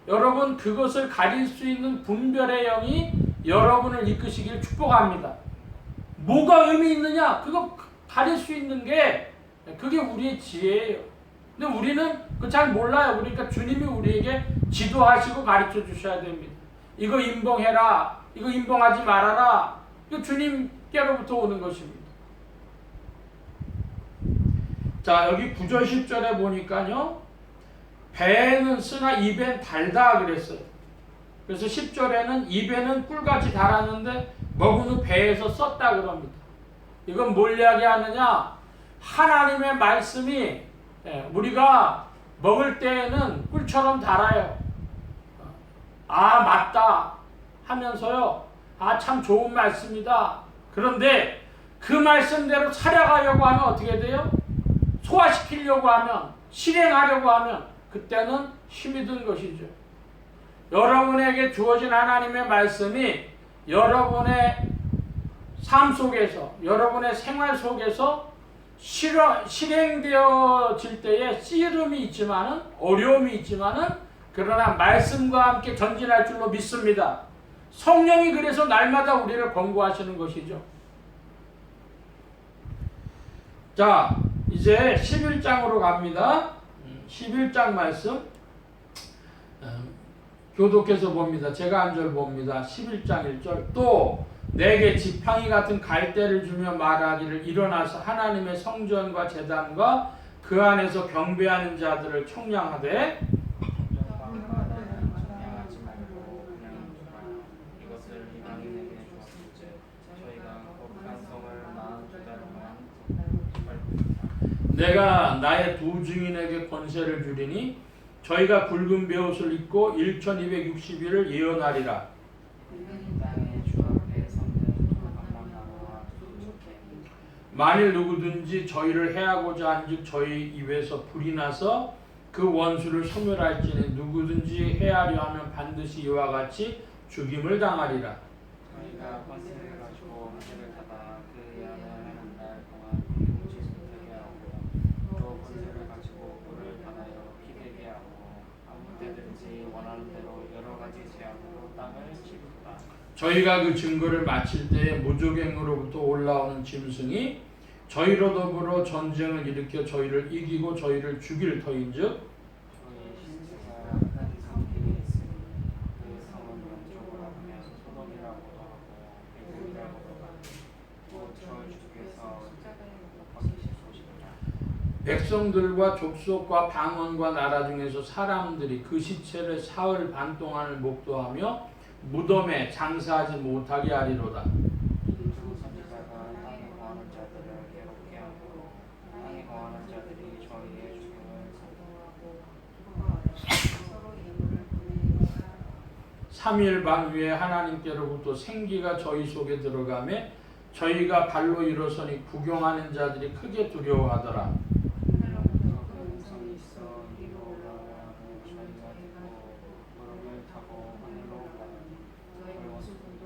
여러분 그것을 가질 수 있는 분별의 영이 여러분을 이끄시길 축복합니다. 뭐가 의미 있느냐? 그거 가질 수 있는 게 그게 우리의 지혜예요. 근데 우리는 그 잘 몰라요. 그러니까 주님이 우리에게 지도하시고 가르쳐 주셔야 됩니다. 이거 임봉해라. 이거 임봉하지 말아라. 이거 주님께로부터 오는 것입니다. 자, 여기 9절 10절에 보니까요. 배에는 쓰나 입엔 달다 그랬어요. 그래서 10절에는 입에는 꿀같이 달았는데 먹은 후 배에서 썼다 그럽니다. 이건 뭘 이야기하느냐? 하나님의 말씀이 우리가 먹을 때에는 꿀처럼 달아요. 아 맞다 하면서요. 아 참 좋은 말씀이다. 그런데 그 말씀대로 살아가려고 하면 어떻게 돼요? 소화시키려고 하면 실행하려고 하면 그때는 힘이 든 것이죠. 여러분에게 주어진 하나님의 말씀이 여러분의 삶 속에서 여러분의 생활 속에서 실행되어질 때에 씨름이 있지만은 어려움이 있지만은 그러나 말씀과 함께 전진할 줄로 믿습니다. 성령이 그래서 날마다 우리를 권고하시는 것이죠. 자, 이제 11장으로 갑니다. 11장 말씀 교독해서 봅니다. 제가 한 절 봅니다. 11장 1절 또 내게 지팡이 같은 갈대를 주며 말하기를 일어나서 하나님의 성전과 제단과 그 안에서 경배하는 자들을 청량하되 청량하지 말고 그냥 두라. 이것을 이방인에게 주었을지 저희가 거룩한 성을 42달 동안 짓밟으리라. 내가 나의 두 증인에게 권세를 주리니 저희가 굵은 베옷을 입고 1260일을 예언하리라. 땅의 주 앞에 서는 조각만 나무와 두둑게 만일 누구든지 저희를 해하고자 한즉 저희 입에서 불이 나서 그 원수를 소멸할지니 누구든지 해하려 하면 반드시 이와 같이 죽임을 당하리라. 저희가 권세를 가지고 문제를 닫아 그 예언을 하는 날 동안 묵지 못하게 하고 또 권세를 가지고 물을 닫아여 피되게 하고 아무 때든지 원하는 대로 여러 가지 재앙으로 땅을 치우리라. 저희가 그 증거를 마칠 때에 무적행으로부터 올라오는 짐승이 저희로 더불어 전쟁을 일으켜 저희를 이기고 저희를 죽일 터인즉 저희 신세가 큰 성길이 있으니 그 성은 왼쪽으로 하면 소돔이라고도 하고 베델이라고도 하고 또 저 주께서 거기실 곳이니라. 백성들과 족속과 방언과 나라 중에서 사람들이 그 시체를 사흘 반 동안을 목도하며 무덤에 장사하지 못하게 하리로다. 두 선지자가 땅에 거하는 자들을 괴롭게 하고 땅에 거하는 자들이 저희의 죽음을 하고 서로 예물을 보내니까 3일 반 후에 하나님께로부터 생기가 저희 속에 들어가매 저희가 발로 일어서니 구경하는 자들이 크게 두려워하더라. 하늘로부터 큰 음성이 있어 위로 올라오라고 저희가 듣고 구름을 타고 하늘로 올라가니 너희 모습도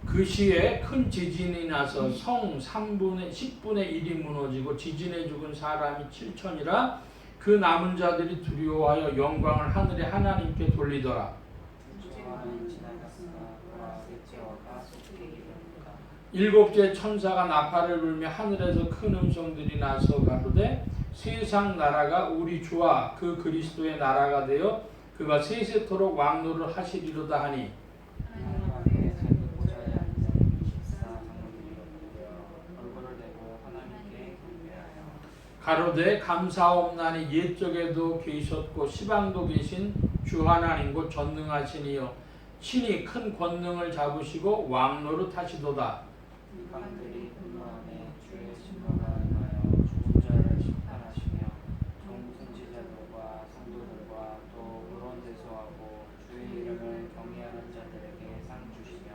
그 시에 큰 지진이 나서 성 10분의 1이 무너지고 지진에 죽은 사람이 7천이라. 그 남은 자들이 두려워하여 영광을 하늘의 하나님께 돌리더라. 주와는 지나갔으나 그와 넷째와가 속히 이르니까 7째 천사가 나팔을 불며 하늘에서 큰 음성들이 나서 가로되 세상 나라가 우리 주와 그 그리스도의 나라가 되어 그가 세세토록 왕노를 하시리로다 하니 하나님 앞에 큰 보좌에 앉은 24장로들이 엎드려 얼굴을 대고 하나님께 경배하여 가로되 감사옵나니 옛적에도 계셨고 시방도 계신 주 하나님 곧 전능하신 이여 친히 큰 권능을 잡으시고 왕노릇 하시도다. 이방들이 분노하네 주의 진노가 임하여 죽은 자를 심판하시며 종 선지자들과 성도들과 또 의로운 대소하고 주의 이름을 경외하는 자들에게 상 주시며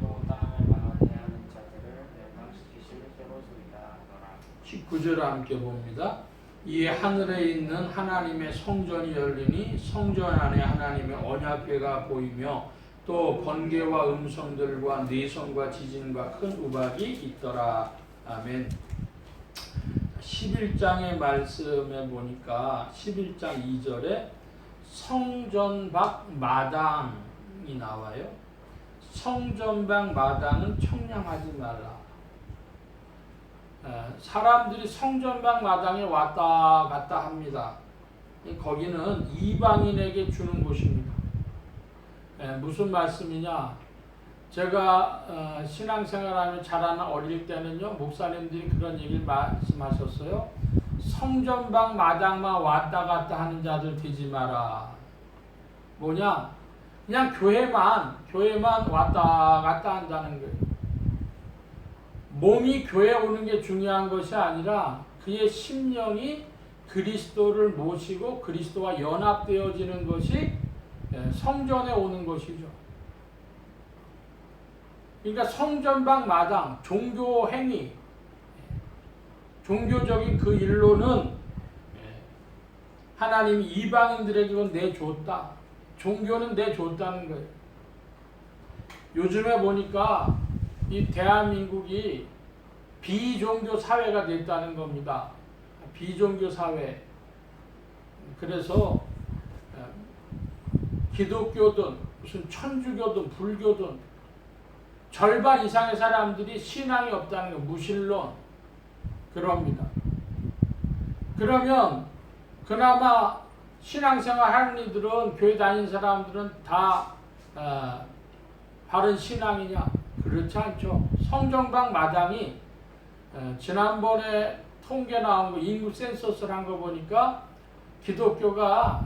또 땅을 망하게 하는 자들을 멸망시키실 때로소이다 하더라. 19절 함께 봅니다. 이에 하늘에 있는 하나님의 성전이 열리니 성전 안에 하나님의 언약궤가 보이며 또 번개와 음성들과 내성과 지진과 큰 우박이 있더라. 아멘. 11장의 말씀에 보니까 11장 2절에 성전 밖 마당이 나와요. 성전 밖 마당은 청량하지 말라. 사람들이 성전 밖 마당에 왔다 갔다 합니다. 거기는 이방인에게 주는 곳입니다. 무슨 말씀이냐? 제가 신앙생활하며 자라는 어릴 때는요, 목사님들이 그런 얘기를 말씀하셨어요. 성전 밖 마당만 왔다 갔다 하는 자들 되지 마라. 뭐냐? 그냥 교회만 왔다 갔다 한다는 거예요. 몸이 교회 오는 게 중요한 것이 아니라 그의 심령이 그리스도를 모시고 그리스도와 연합되어지는 것이 성전에 오는 것이죠. 그러니까 성전 밖 마당, 종교 행위, 종교적인 그 일로는 하나님이 이방인들에게 내줬다. 종교는 내줬다는 거예요. 요즘에 보니까 이 대한민국이 비종교 사회가 됐다는 겁니다. 비종교 사회. 그래서 기독교든 무슨 천주교든 불교든 절반 이상의 사람들이 신앙이 없다는 거, 무신론 그럽니다. 그러면 그나마 신앙생활 하는 이들은 교회 다니는 사람들은 다 바른 신앙이냐? 그렇지 않죠. 성전방 마당이 지난번에 통계 나온 거 인구 센서스를 한 거 보니까 기독교가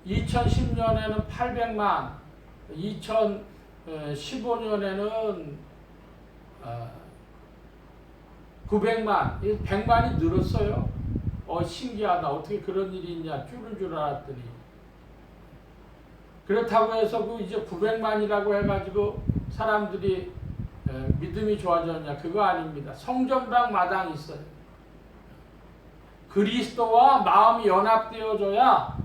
2010년에는 800만, 2015년에는 900만, 100만이 늘었어요. 신기하다. 어떻게 그런 일이 있냐. 줄은 줄 알았더니. 그렇다고 해서 그 이제 900만이라고 해가지고 사람들이 믿음이 좋아졌냐. 그거 아닙니다. 성전방 마당이 있어요. 그리스도와 마음이 연합되어져야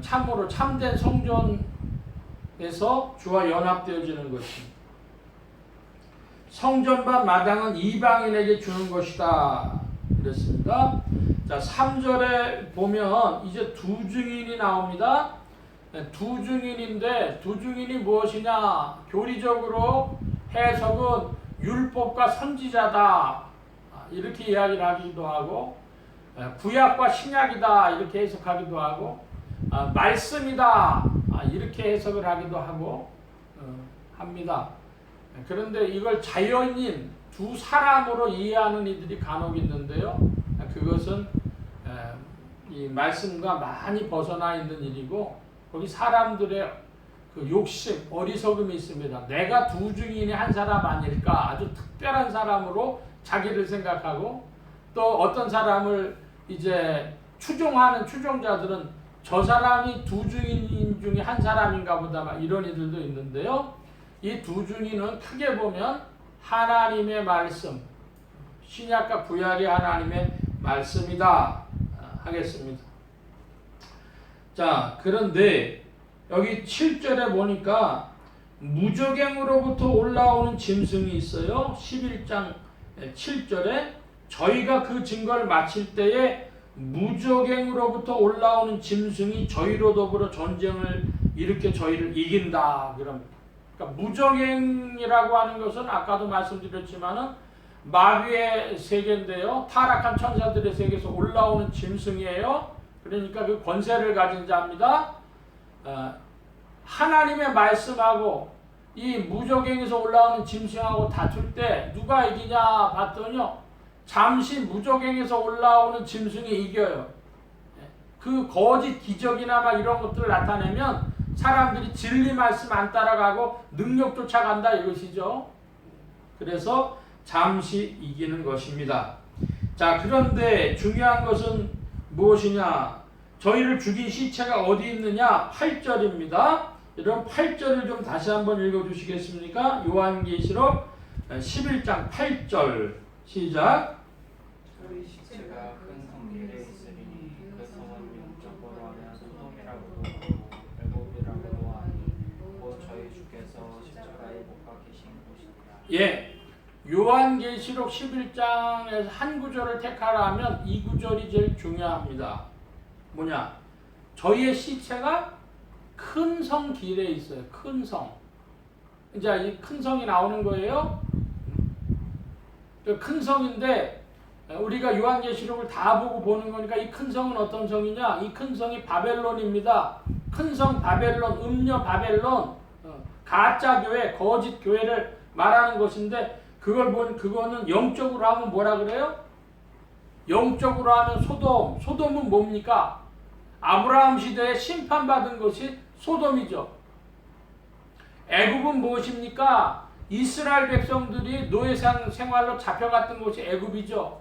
참으로 참된 성전에서 주와 연합되어지는 것입니다. 성전방 마당은 이방인에게 주는 것이다. 그랬습니다. 자, 3절에 보면 이제 두 증인이 나옵니다. 두 증인인데 두 증인이 무엇이냐? 교리적으로 해석은 율법과 선지자다. 이렇게 이야기를 하기도 하고 구약과 신약이다. 이렇게 해석하기도 하고 말씀이다. 이렇게 해석을 하기도 하고 합니다. 그런데 이걸 자연인 두 사람으로 이해하는 이들이 간혹 있는데요. 그것은 이 말씀과 많이 벗어나 있는 일이고 거기 사람들의 그 욕심, 어리석음이 있습니다. 내가 두 증인이 한 사람 아닐까? 아주 특별한 사람으로 자기를 생각하고 또 어떤 사람을 이제 추종하는 추종자들은 저 사람이 두 증인 중에 한 사람인가 보다 막 이런 이들도 있는데요. 이 두 증인은 크게 보면 하나님의 말씀, 신약과 구약이 하나님의 말씀이다 하겠습니다. 자, 그런데 여기 7절에 보니까 무적행으로부터 올라오는 짐승이 있어요. 11장 7절에 저희가 그 증거를 마칠 때에 무적행으로부터 올라오는 짐승이 저희로 더불어 전쟁을 일으켜 저희를 이긴다. 그러니까 무적행이라고 하는 것은 아까도 말씀드렸지만은 마귀의 세계인데요. 타락한 천사들의 세계에서 올라오는 짐승이에요. 그러니까 그 권세를 가진 자입니다. 하나님의 말씀하고 이 무적행에서 올라오는 짐승하고 다툴 때 누가 이기냐 봤더니요. 잠시 무적행에서 올라오는 짐승이 이겨요. 그 거짓 기적이나 막 이런 것들을 나타내면 사람들이 진리 말씀 안 따라가고 능력 쫓아간다 이것이죠. 그래서 잠시 이기는 것입니다. 자, 그런데 중요한 것은 무엇이냐? 저희를 죽인 시체가 어디 있느냐? 8절입니다. 여러분 8절을 좀 다시 한번 읽어주시겠습니까? 요한계시록 11장 8절 시작. 저희 시체가 큰 성 길에 있으리니 그 성은 영적으로 하면 소돔이라고도 하고 애굽이라고도 하니 곧 저희 주께서 십자가에 못 박히신 곳이니라. 예, 요한계시록 11장에서 한 구절을 택하라 하면 이 구절이 제일 중요합니다. 뭐냐? 저희의 시체가 큰 성 길에 있어요. 큰 성. 이제 이 큰 성이 나오는 거예요. 큰 성인데 우리가 요한계시록을 다 보고 보는 거니까 이 큰 성은 어떤 성이냐? 이 큰 성이 바벨론입니다. 큰 성 바벨론, 음녀 바벨론, 가짜 교회, 거짓 교회를 말하는 것인데 그거는 영적으로 하면 뭐라 그래요? 영적으로 하면 소돔. 소돔은 뭡니까? 아브라함 시대에 심판받은 것이 소돔이죠. 애굽은 무엇입니까? 이스라엘 백성들이 노예 생활로 잡혀갔던 곳이 애굽이죠.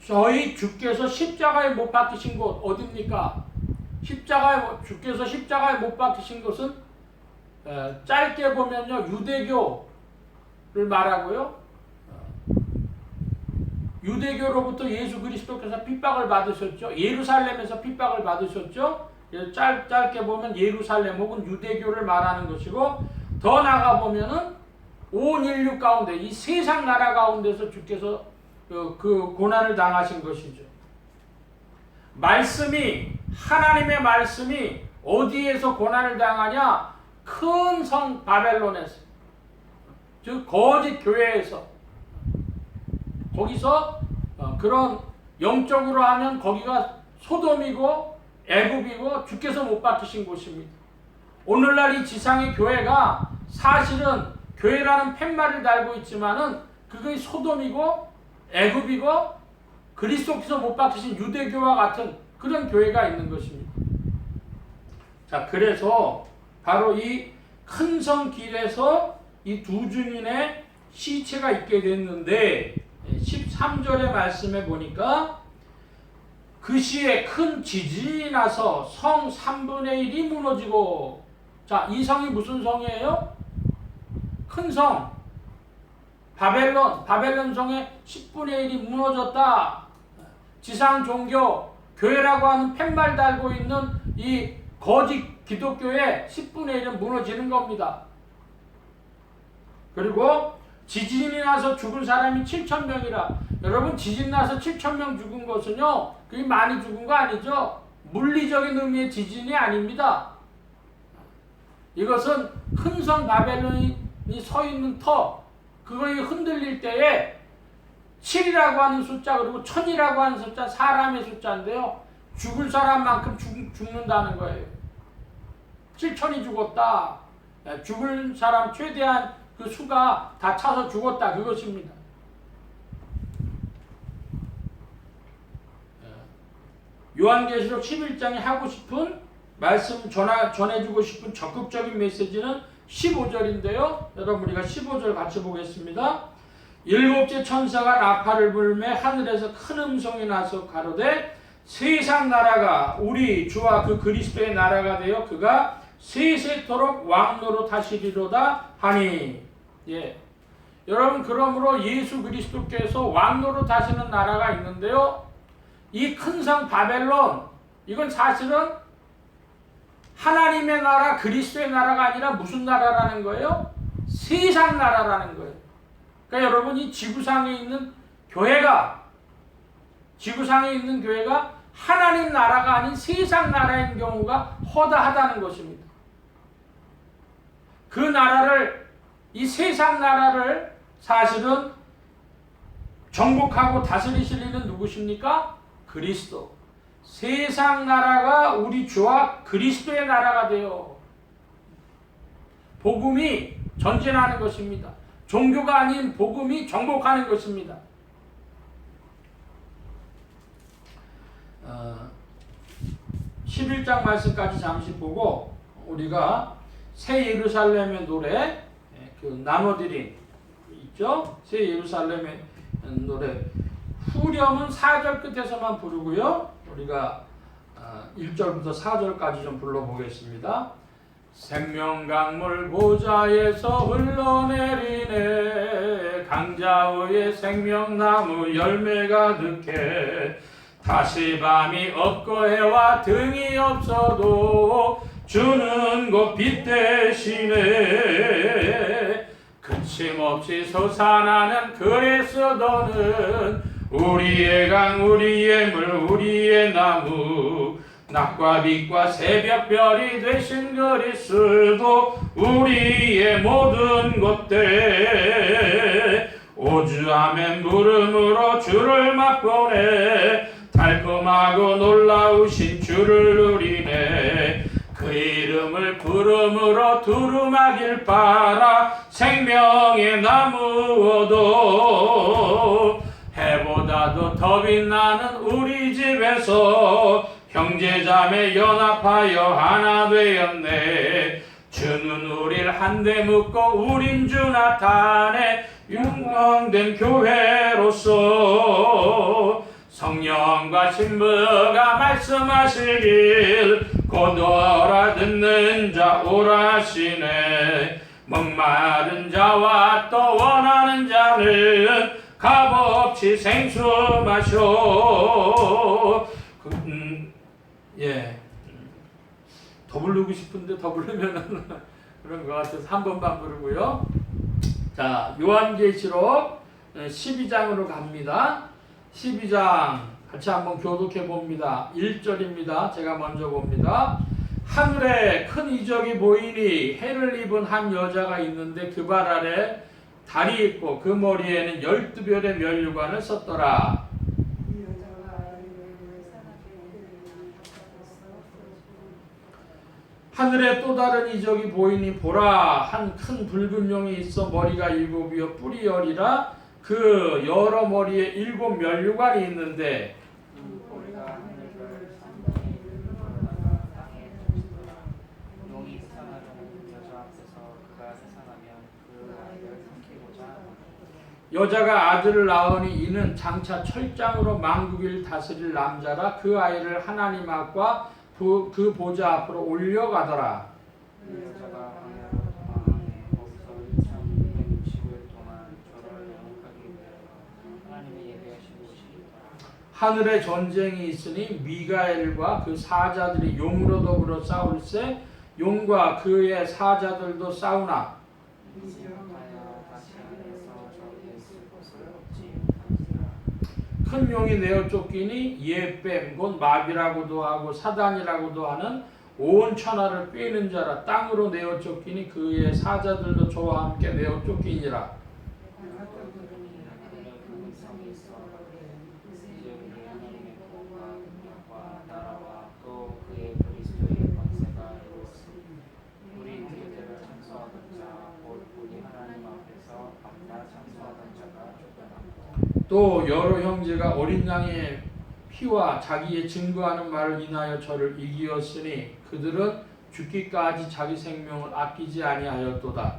저희 주께서 십자가에 못 박히신 곳 어디입니까? 주께서 십자가에 못 박히신 곳은 짧게 보면요 유대교를 말하고요. 유대교로부터 예수 그리스도께서 핍박을 받으셨죠. 예루살렘에서 핍박을 받으셨죠. 짧게 보면 예루살렘 혹은 유대교를 말하는 것이고 더 나가 보면은 온 인류 가운데 이 세상 나라 가운데서 주께서 그 고난을 당하신 것이죠. 하나님의 말씀이 어디에서 고난을 당하냐? 큰 성 바벨론에서, 즉 거짓 교회에서, 거기서 그런 영적으로 하면 거기가 소돔이고 애굽이고 주께서 못 박히신 곳입니다. 오늘날 이 지상의 교회가 사실은 교회라는 팻말을 달고 있지만은 그게 소돔이고 애굽이고 그리스도께서 못 박히신 유대교와 같은 그런 교회가 있는 것입니다. 자, 그래서 바로 이 큰 성 길에서 이 두 증인의 시체가 있게 됐는데 14 3절의 말씀에 보니까 그 시에 큰 지진이 나서 성 3분의 1이 무너지고, 자, 이 성이 무슨 성이에요? 큰 성. 바벨론 성의 10분의 1이 무너졌다. 지상 종교, 교회라고 하는 팻말 달고 있는 이 거짓 기독교의 10분의 1은 무너지는 겁니다. 그리고 지진이 나서 죽은 사람이 7,000명이라. 여러분, 지진 나서 7,000명 죽은 것은요, 그게 많이 죽은 거 아니죠? 물리적인 의미의 지진이 아닙니다. 이것은 큰 성 바벨론이 서 있는 터, 그거에 흔들릴 때에 7이라고 하는 숫자, 그리고 1000이라고 하는 숫자, 사람의 숫자인데요, 죽을 사람만큼 죽는다는 거예요. 7,000이 죽었다. 죽을 사람 최대한 그 수가 다 차서 죽었다, 그것입니다. 요한계시록 11장에 하고 싶은 말씀, 전해주고 싶은 적극적인 메시지는 15절인데요. 여러분, 우리가 15절 같이 보겠습니다. 일곱째 천사가 나팔을 불매 하늘에서 큰 음성이 나서 가로되 세상 나라가 우리 주와 그 그리스도의 나라가 되어 그가 세세토록 왕노로 타시리로다 하니. 예. 여러분, 그러므로 예수 그리스도께서 왕노로 타시는 나라가 있는데요, 이 큰 성 바벨론, 이건 사실은 하나님의 나라, 그리스도의 나라가 아니라 무슨 나라라는 거예요? 세상 나라라는 거예요. 그러니까 여러분, 이 지구상에 있는 교회가 하나님 나라가 아닌 세상 나라인 경우가 허다하다는 것입니다. 그 나라를, 이 세상 나라를 사실은 정복하고 다스리실 이는 누구십니까? 그리스도. 세상 나라가 우리 주와 그리스도의 나라가 되어 복음이 전진하는 것입니다. 종교가 아닌 복음이 정복하는 것입니다. 11장 말씀까지 잠시 보고 우리가 새 예루살렘의 노래, 그 나눠드린 있죠? 새 예루살렘의 노래 후렴은 4절 끝에서만 부르고요, 우리가 1절부터 4절까지 좀 불러보겠습니다. 생명강물 보좌에서 흘러내리네 강자의 생명나무 열매 가득해 다시 밤이 없고 해와 등이 없어도 주는 곧 빛 대신에 그침없이 솟아나는 그에서 너는 우리의 강 우리의 물 우리의 나무 낮과 빛과 새벽별이 되신 그리스도 우리의 모든 것들 오주하면 물음으로 주를 맛보네 달콤하고 놀라우신 주를 누리네 그 이름을 부름으로 두루마길 빨아 생명의 나무 얻어 해보다도 더 빛나는 우리 집에서 형제자매 연합하여 하나 되었네 주는 우릴 한데 묶고 우린 주 나타내 융성된 교회로서 성령과 신부가 말씀하시길 곧 알아듣는 자 오라시네 목마른 자와 또 원하는 자는 값없이 생수 마셔. 예. 더 부르고 싶은데 더 부르면은 그런 것 같아서 한 번만 부르고요. 자, 요한계시록 12장으로 갑니다. 12장 같이 한번 교독해 봅니다. 1절입니다. 제가 먼저 봅니다. 하늘에 큰 이적이 보이니 해를 입은 한 여자가 있는데 그 발 아래 달이 있고 그 머리에는 12별의 면류관을 썼더라. 하늘에 또 다른 이적이 보이니 보라 한 큰 붉은 용이 있어 머리가 7이요 뿔이 10이라 그 여러 머리에 7 면류관이 있는데 용이 세상하려는 여자 앞에서 그가 세상하면 그 아이를 삼키고자 여자가 아들을 낳으니 이는 장차 철장으로 만국을 다스릴 남자라. 그 아이를 하나님 앞과 그 보좌 앞으로 올려가더라. 그 여자가 광야로 도망하니 거기서 2660일 동안 저를 영접하기 위하여 하나님의 예비하신 곳이 있더라. 하늘에 전쟁이 있으니 미가엘과 그 사자들이 용으로 더불어 싸울세. 용과 그의 사자들도 싸우나 하여 다시 하늘에서 저기 있을 곳을 얻지 못함이라. 큰 용이 내어 쫓기니 예뱀 곧 마비라고도 하고 사단이라고도 하는 온 천하를 꿰는 자라. 땅으로 내어 쫓기니 그의 사자들도 저와 함께 내어 쫓기니라. 하늘에 큰 성이 있어 이제 우리 하나님의 복과 능력과 나라와 또 그의 그리스도의 권세가 이루었으니 우리 그들을 찬송하던 자 곧 우리 하나님 앞에서 밤낮 찬송하던 자가 쫓겨났고 또 여러 형제가 어린 양의 피와 자기의 증거하는 말을 인하여 저를 이기었으니 그들은 죽기까지 자기 생명을 아끼지 아니하였도다.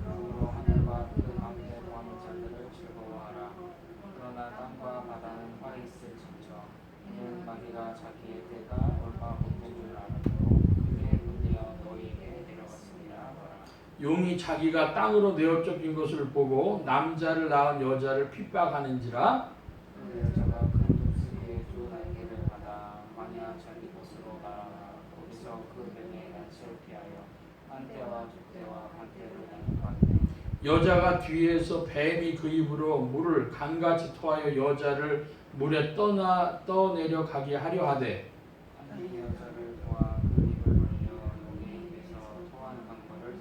그러므로 하늘과 그 가운데 거하는 자들을 즐거워하라. 그러나 땅과 바다는 화 있을진저 이는 마귀가 자기의 때가 얼마 못된 줄 알므로 그의 분내어 너희에게 내려갔습니다. 용이 자기가 땅으로 내어 쫓긴 것을 보고 남자를 낳은 여자를 핍박하는지라. 그 여자가 큰 독수리의 두 날개를 받아 만약 자기 곳으로 날아가 거기서 그 뱀의 낯을 피하여 한때와 두때와 반때로 양육받네. 여자가 뒤에서 뱀이 그 입으로 물을 강같이 토하여 여자를 물에 떠내려 가게 하려 하되 하나님이 여자를 도와 그 입을 벌려 용의 입에서 토하는 방법을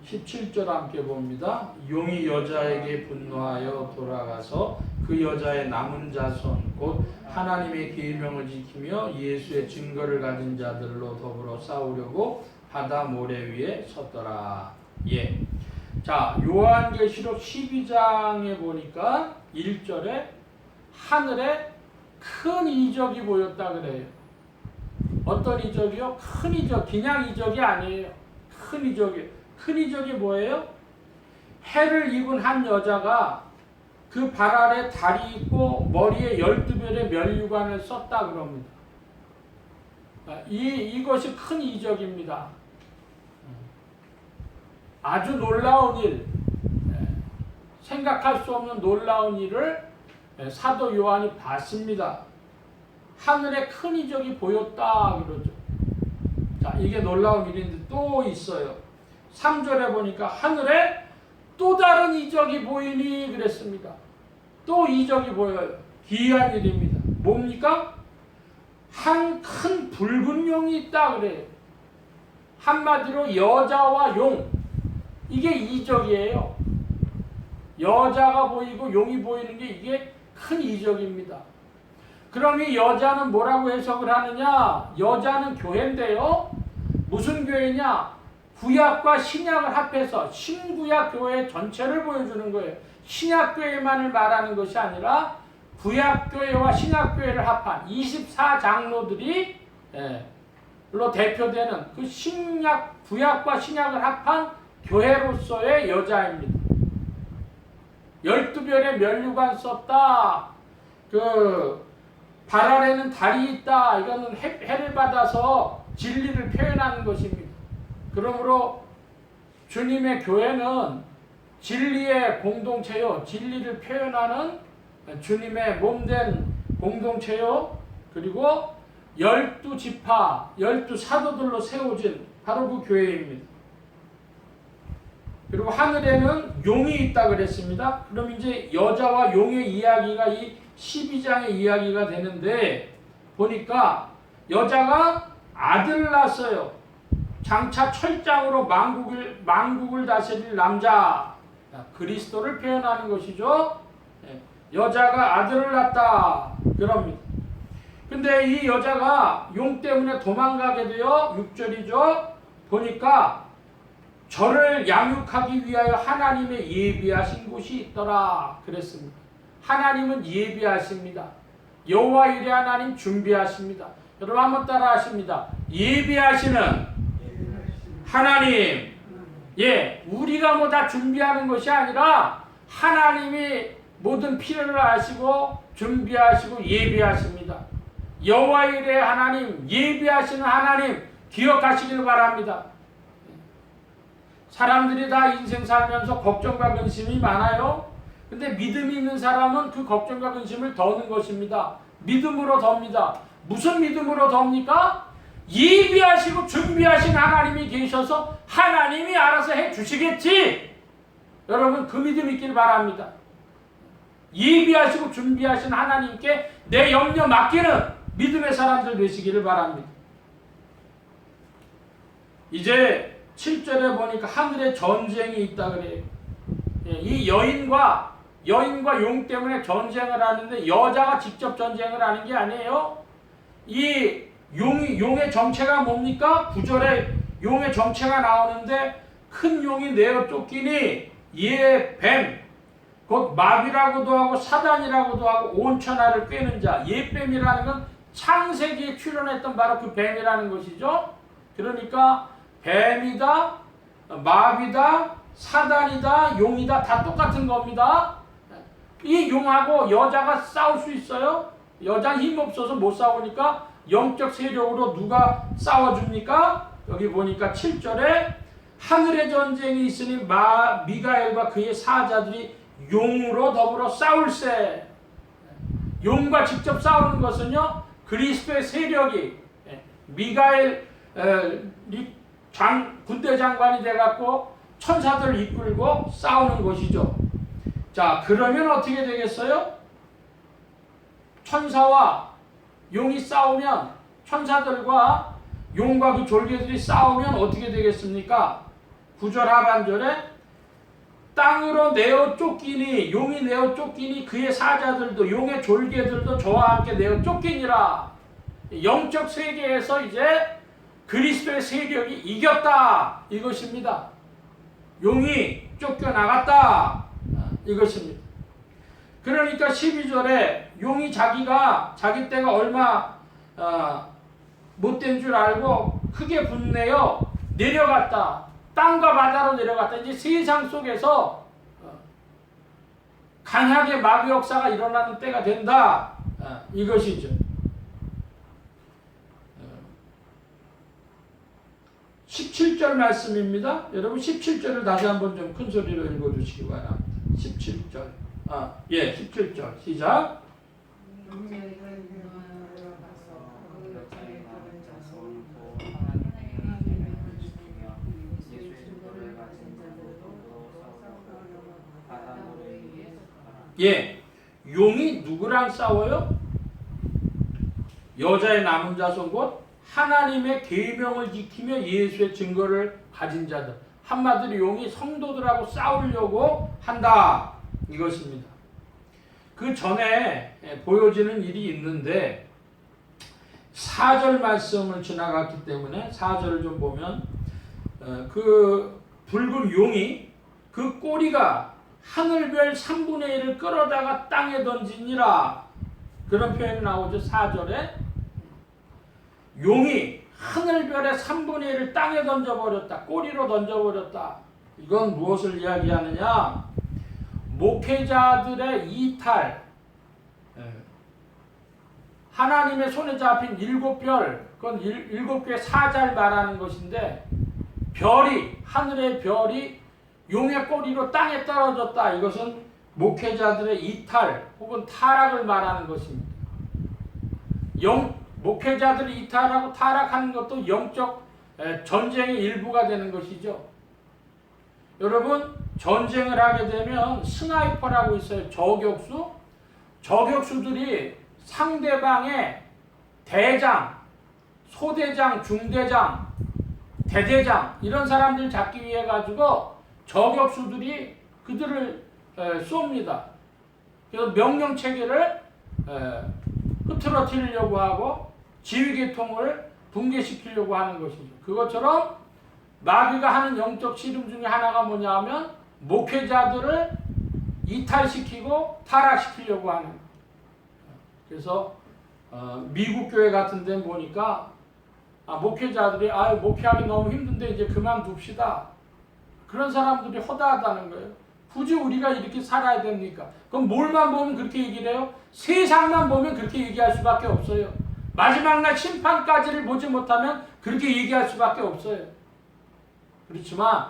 쓰기. 17절 함께 봅니다. 용이 여자에게 분노하여 돌아가서 그 여자의 남은 자손 곧 하나님의 계명을 지키며 예수의 증거를 가진 자들로 더불어 싸우려고 바다 모래 위에 섰더라. 예. 자, 요한계시록 12장에 보니까 1절에 하늘에 큰 이적이 보였다 그래요. 어떤 이적이요? 큰 이적, 그냥 이적이 아니에요. 큰 이적이에요. 큰 이적이 뭐예요? 해를 입은 한 여자가 그 발 아래 다리 있고 머리에 12별의 면류관을 썼다 그럽니다. 이것이 큰 이적입니다. 아주 놀라운 일, 생각할 수 없는 놀라운 일을 사도 요한이 봤습니다. 하늘에 큰 이적이 보였다 그러죠. 자, 이게 놀라운 일인데 또 있어요. 3절에 보니까 하늘에 또 다른 이적이 보이니 그랬습니다. 또 이적이 보여요. 기이한 일입니다. 뭡니까? 한 큰 붉은 용이 있다 그래요. 한마디로 여자와 용, 이게 이적이에요. 여자가 보이고 용이 보이는 게 이게 큰 이적입니다. 그럼 이 여자는 뭐라고 해석을 하느냐? 여자는 교회인데요. 무슨 교회냐? 구약과 신약을 합해서 신구약 교회 전체를 보여주는 거예요. 신약교회만을 말하는 것이 아니라 구약교회와 신약교회를 합한 24장로들이 로 대표되는 그 구약과 신약을 합한 교회로서의 여자입니다. 12별의 면류관 썼다. 그 발 아래는 달이 있다. 이거는 해를 받아서 진리를 표현하는 것입니다. 그러므로 주님의 교회는 진리의 공동체요. 진리를 표현하는 주님의 몸된 공동체요. 그리고 12지파, 12사도들로 세워진 바로 그 교회입니다. 그리고 하늘에는 용이 있다 그랬습니다. 그럼 이제 여자와 용의 이야기가 이 12장의 이야기가 되는데 보니까 여자가 아들을 낳았어요. 장차 철장으로 만국을 다스릴 남자, 그리스도를 표현하는 것이죠. 여자가 아들을 낳았다 그럽니다. 근데 이 여자가 용 때문에 도망가게 되어 6절이죠. 보니까 저를 양육하기 위하여 하나님의 예비하신 곳이 있더라 그랬습니다. 하나님은 예비하십니다. 여호와 이레 하나님 준비하십니다. 여러분 한번 따라 하십니다. 예비하시는 하나님. 예, 우리가 뭐 다 준비하는 것이 아니라 하나님이 모든 필요를 아시고 준비하시고 예비하십니다. 여호와 일의 하나님, 예비하시는 하나님 기억하시길 바랍니다. 사람들이 다 인생 살면서 걱정과 근심이 많아요. 근데 믿음이 있는 사람은 그 걱정과 근심을 더는 것입니다. 믿음으로 덮니다. 무슨 믿음으로 덮니까? 예비하시고 준비하신 하나님이 계셔서 하나님이 알아서 해주시겠지. 여러분 그 믿음 있길 바랍니다. 예비하시고 준비하신 하나님께 내 염려 맡기는 믿음의 사람들 되시기를 바랍니다. 이제 7절에 보니까 하늘에 전쟁이 있다 그래요. 이 여인과 용 때문에 전쟁을 하는데 여자가 직접 전쟁을 하는 게 아니에요. 이 용의 정체가 뭡니까? 9절에 용의 정체가 나오는데 큰 용이 내어 쫓기니 예 뱀, 곧 마귀라고도 하고 사단이라고도 하고 온 천하를 꿰는 자. 예 뱀이라는 건 창세기에 출현했던 바로 그 뱀이라는 것이죠. 그러니까 뱀이다, 마귀다, 사단이다, 용이다 다 똑같은 겁니다. 이 용하고 여자가 싸울 수 있어요? 여자는 힘없어서 못 싸우니까 영적 세력으로 누가 싸워줍니까? 여기 보니까 7절에 하늘의 전쟁이 있으니 미가엘과 그의 사자들이 용으로 더불어 싸울세. 용과 직접 싸우는 것은요 그리스도의 세력이 미가엘 군대 장관이 돼갖고 천사들을 이끌고 싸우는 것이죠. 자, 그러면 어떻게 되겠어요? 천사와 용이 싸우면, 천사들과 용과 그 졸개들이 싸우면 어떻게 되겠습니까? 9절 하반절에 땅으로 내어 쫓기니, 용이 내어 쫓기니 그의 사자들도, 용의 졸개들도 저와 함께 내어 쫓기니라. 영적 세계에서 이제 그리스도의 세력이 이겼다 이것입니다. 용이 쫓겨나갔다 이것입니다. 그러니까 12절에 용이 자기 때가 얼마 못된 줄 알고 크게 분내어 내려갔다. 땅과 바다로 내려갔다. 이제 세상 속에서 강하게 마귀 역사가 일어나는 때가 된다 이것이죠. 17절 말씀입니다. 여러분 17절을 다시 한번 좀 큰 소리로 읽어주시기 바랍니다. 17절. 17절 시작. 용이 누구랑 싸워요? 여자의 남은 자손 곧 하나님의 계명을 지키며 예수의 증거를 가진 자들. 한마디로 용이 성도들하고 싸우려고 한다 이것입니다. 그 전에 보여지는 일이 있는데 4절 말씀을 지나갔기 때문에 4절을 좀 보면 그 붉은 용이 그 꼬리가 하늘별 3분의 1을 끌어다가 땅에 던지니라 그런 표현이 나오죠. 4절에 용이 하늘별의 3분의 1을 땅에 던져버렸다. 꼬리로 던져버렸다. 이건 무엇을 이야기하느냐? 목회자들의 이탈, 하나님의 손에 잡힌 7별, 그건 7개의 사자를 말하는 것인데 하늘의 별이 용의 꼬리로 땅에 떨어졌다. 이것은 목회자들의 이탈 혹은 타락을 말하는 것입니다. 목회자들이 이탈하고 타락하는 것도 영적 전쟁의 일부가 되는 것이죠. 여러분 전쟁을 하게 되면 스나이퍼라고 있어요. 저격수들이 상대방의 대장, 소대장, 중대장, 대대장 이런 사람들 잡기 위해 가지고 저격수들이 그들을 쏩니다. 그래서 명령 체계를 흐트러뜨리려고 하고 지휘계통을 붕괴시키려고 하는 것이죠. 그것처럼 마귀가 하는 영적 시름 중에 하나가 뭐냐 하면 목회자들을 이탈시키고 타락시키려고 하는 거예요. 그래서 미국 교회 같은 데는 보니까 목회자들이 목회하기 너무 힘든데 이제 그만둡시다. 그런 사람들이 허다하다는 거예요. 굳이 우리가 이렇게 살아야 됩니까? 그럼 뭘만 보면 그렇게 얘기를 해요? 세상만 보면 그렇게 얘기할 수밖에 없어요. 마지막 날 심판까지를 보지 못하면 그렇게 얘기할 수밖에 없어요. 그렇지만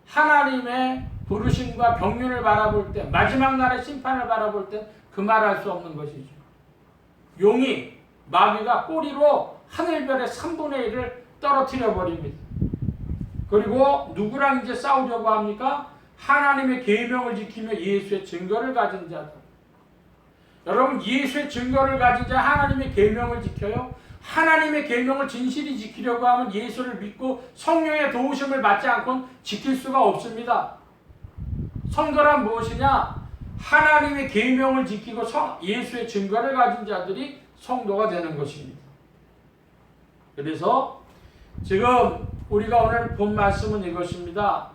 하나님의 부르심과 경륜을 바라볼 때, 마지막 날의 심판을 바라볼 때 그 말할 수 없는 것이죠. 용이, 마귀가 꼬리로 하늘별의 3분의 1을 떨어뜨려 버립니다. 그리고 누구랑 이제 싸우려고 합니까? 하나님의 계명을 지키며 예수의 증거를 가진 자들. 여러분, 예수의 증거를 가진 자, 하나님의 계명을 지켜요. 하나님의 계명을 진실히 지키려고 하면 예수를 믿고 성령의 도우심을 받지 않고는 지킬 수가 없습니다. 성도란 무엇이냐? 하나님의 계명을 지키고 예수의 증거를 가진 자들이 성도가 되는 것입니다. 그래서 지금 우리가 오늘 본 말씀은 이것입니다.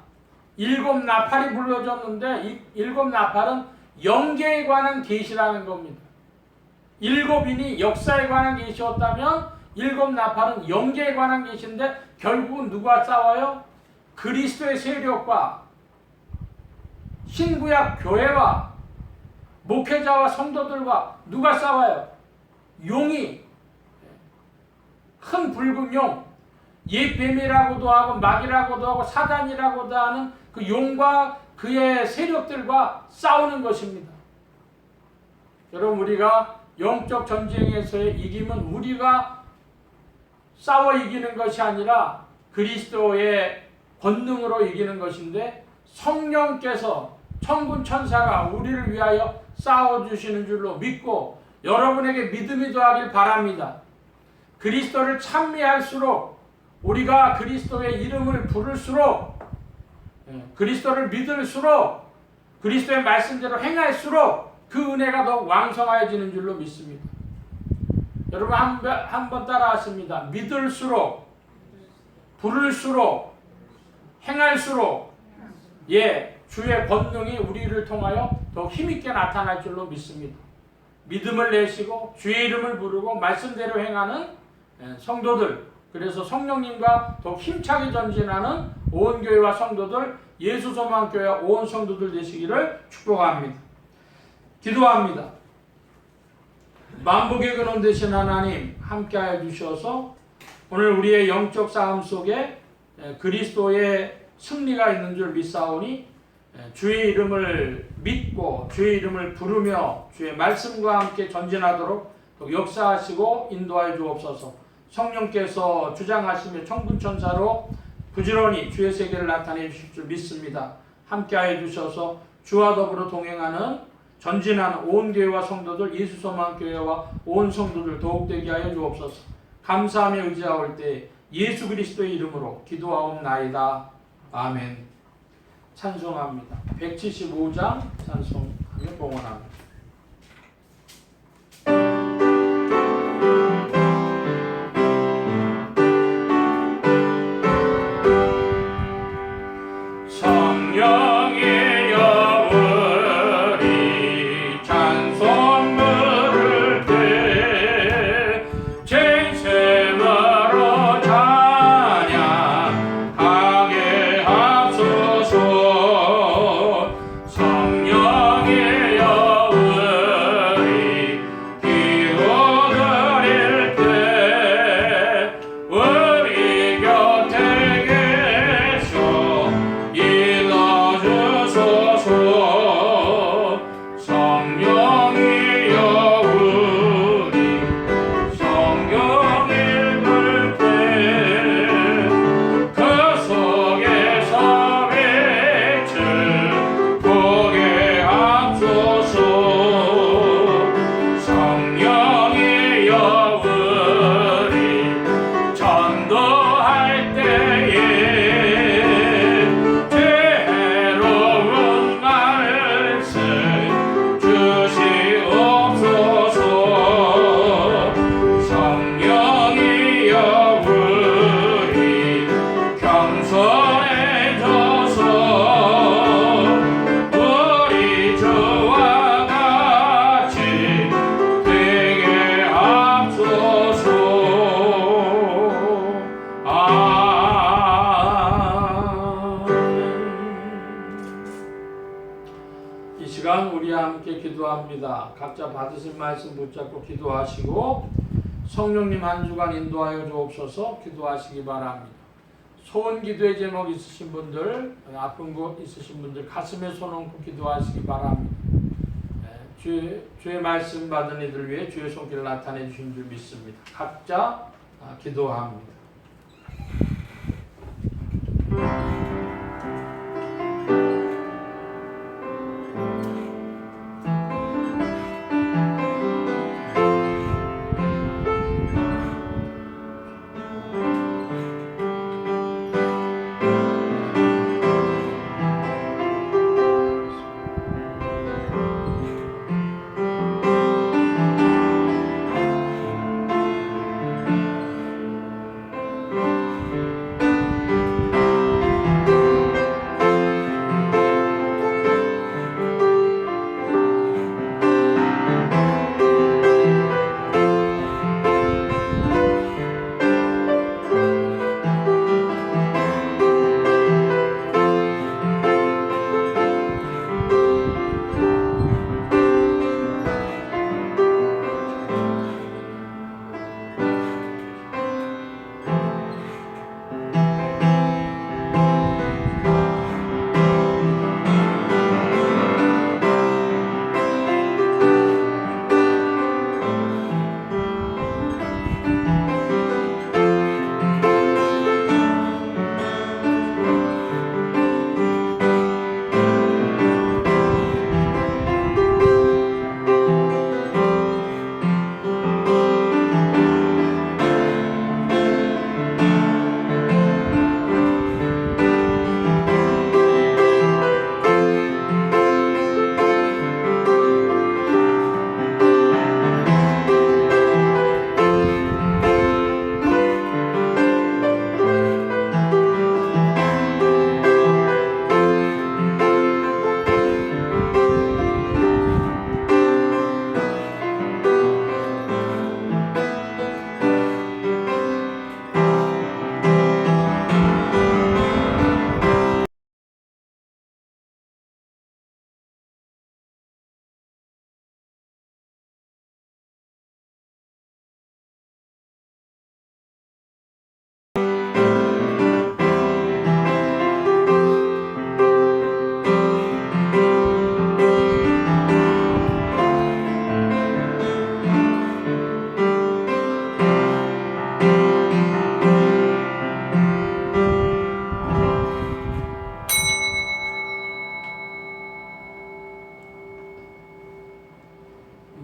7 나팔이 불러졌는데 이 7 나팔은 영계에 관한 계시라는 겁니다. 7인이 역사에 관한 계시였다면 7 나팔은 영계에 관한 계시인데 결국은 누가 싸워요? 그리스도의 세력과 신구약 교회와 목회자와 성도들과 누가 싸워요? 용이, 큰 붉은 용, 옛 뱀이라고도 하고 마귀라고도 하고 사단이라고도 하는 그 용과 그의 세력들과 싸우는 것입니다. 여러분, 우리가 영적 전쟁에서의 이김은 우리가 싸워 이기는 것이 아니라 그리스도의 권능으로 이기는 것인데, 성령께서 천군 천사가 우리를 위하여 싸워주시는 줄로 믿고 여러분에게 믿음이 더하길 바랍니다. 그리스도를 찬미할수록, 우리가 그리스도의 이름을 부를수록, 그리스도를 믿을수록, 그리스도의 말씀대로 행할수록 그 은혜가 더욱 왕성해지는 줄로 믿습니다. 여러분, 한번 따라 하십니다. 믿을수록, 부를수록, 행할수록, 주의 권능이 우리를 통하여 더욱 힘있게 나타날 줄로 믿습니다. 믿음을 내시고 주의 이름을 부르고 말씀대로 행하는 성도들, 그래서 성령님과 더욱 힘차게 전진하는 온 교회와 성도들, 예수소망교회와 온 성도들 되시기를 축복합니다. 기도합니다. 만복의 근원 되신 하나님, 함께하여 주셔서 오늘 우리의 영적 싸움 속에 그리스도의 승리가 있는 줄 믿사오니 주의 이름을 믿고 주의 이름을 부르며 주의 말씀과 함께 전진하도록 역사하시고 인도하여 주옵소서. 성령께서 주장하시며 천군천사로 부지런히 주의 세계를 나타내 주실 줄 믿습니다. 함께하여 주셔서 주와 더불어 동행하는 전진하는 온 교회와 성도들, 예수소망교회와 온 성도들 더욱 되게 하여 주옵소서. 감사하며 의지하올 때 예수 그리스도의 이름으로 기도하옵나이다. 아멘. 찬송합니다. 175장 찬송하며 봉헌합니다. 성령의 여물이 찬송 부를 때 제sem으로 찬양하게 하소서. 성령의 여물이 시간 우리 함께 기도합니다. 각자 받으신 말씀 붙잡고 기도하시고 성령님 한 주간 인도하여 주옵소서. 기도하시기 바랍니다. 소원 기도의 제목 있으신 분들, 아픈 거 있으신 분들 가슴에 손 얹고 기도하시기 바랍니다. 주의 말씀 받은 이들 위해 주의 손길을 나타내 주신 줄 믿습니다. 각자 기도합니다.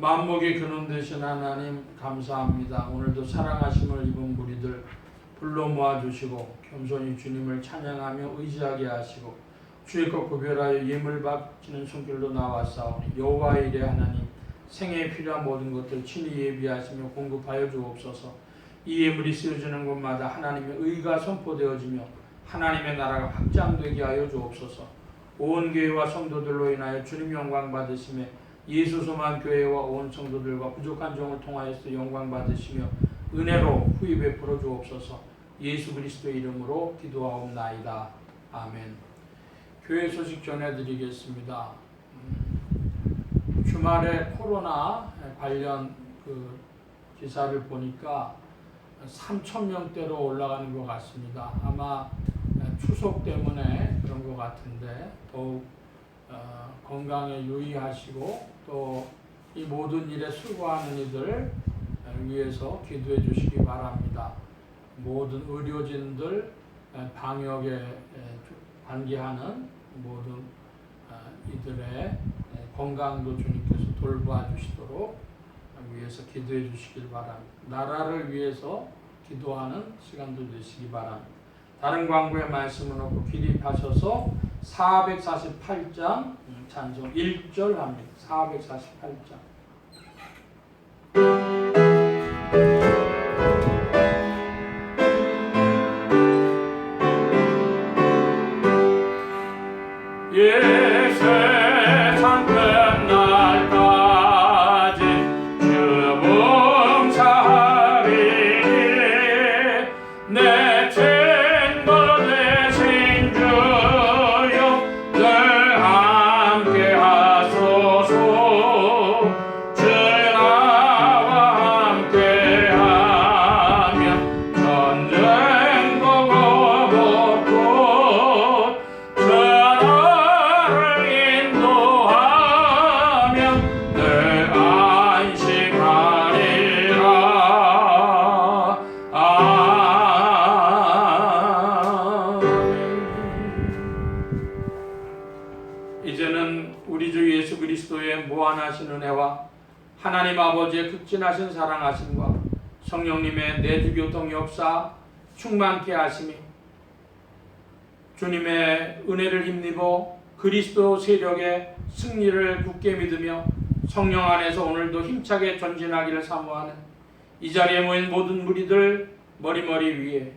만복의 근원 되신 하나님 감사합니다. 오늘도 사랑하심을 입은 무리들 불러 모아주시고 겸손히 주님을 찬양하며 의지하게 하시고 주의 것 구별하여 예물 바치는 손길로 나왔사오니 여호와의 일에 하나님 생애에 필요한 모든 것들 친히 예비하시며 공급하여 주옵소서. 이 예물이 쓰여지는 곳마다 하나님의 의가 선포되어지며 하나님의 나라가 확장되게 하여 주옵소서. 온 교회와 성도들로 인하여 주님 영광 받으시며 예수 소망 교회와 온 성도들과 부족한 종을 통하여서 영광 받으시며 은혜로 후히 베풀어 주옵소서. 예수 그리스도의 이름으로 기도하옵나이다. 아멘. 교회 소식 전해드리겠습니다. 주말에 코로나 관련 기사를 보니까 3,000명대로 올라가는 것 같습니다. 아마 추석 때문에 그런 것 같은데 더욱 건강에 유의하시고 또 이 모든 일에 수고하는 이들 위해서 기도해 주시기 바랍니다. 모든 의료진들, 방역에 관계하는 모든 이들의 건강도 주님께서 돌봐 주시도록 위해서 기도해 주시길 바랍니다. 나라를 위해서 기도하는 시간도 되시기 바랍니다. 다른 광고의 말씀을 놓고 기립하셔서 448장 찬송 1절 합니다. 448장. 세상 끝날까지 주 봉사하리니 내 증거 되신 주여 늘 함께 하소서. 무한하신 은혜와 하나님 아버지의 극진하신 사랑하심과 성령님의 내주교통 역사 충만케 하심이 주님의 은혜를 힘입어 그리스도 세력의 승리를 굳게 믿으며 성령 안에서 오늘도 힘차게 전진하기를 사모하는 이 자리에 모인 모든 무리들 머리머리 위에,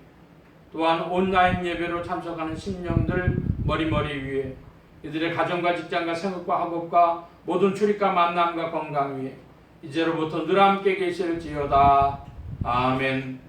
또한 온라인 예배로 참석하는 심령들 머리머리 위에, 이들의 가정과 직장과 생업과 학업과 모든 출입과 만남과 건강 위에 이제로부터 늘 함께 계실지어다. 아멘.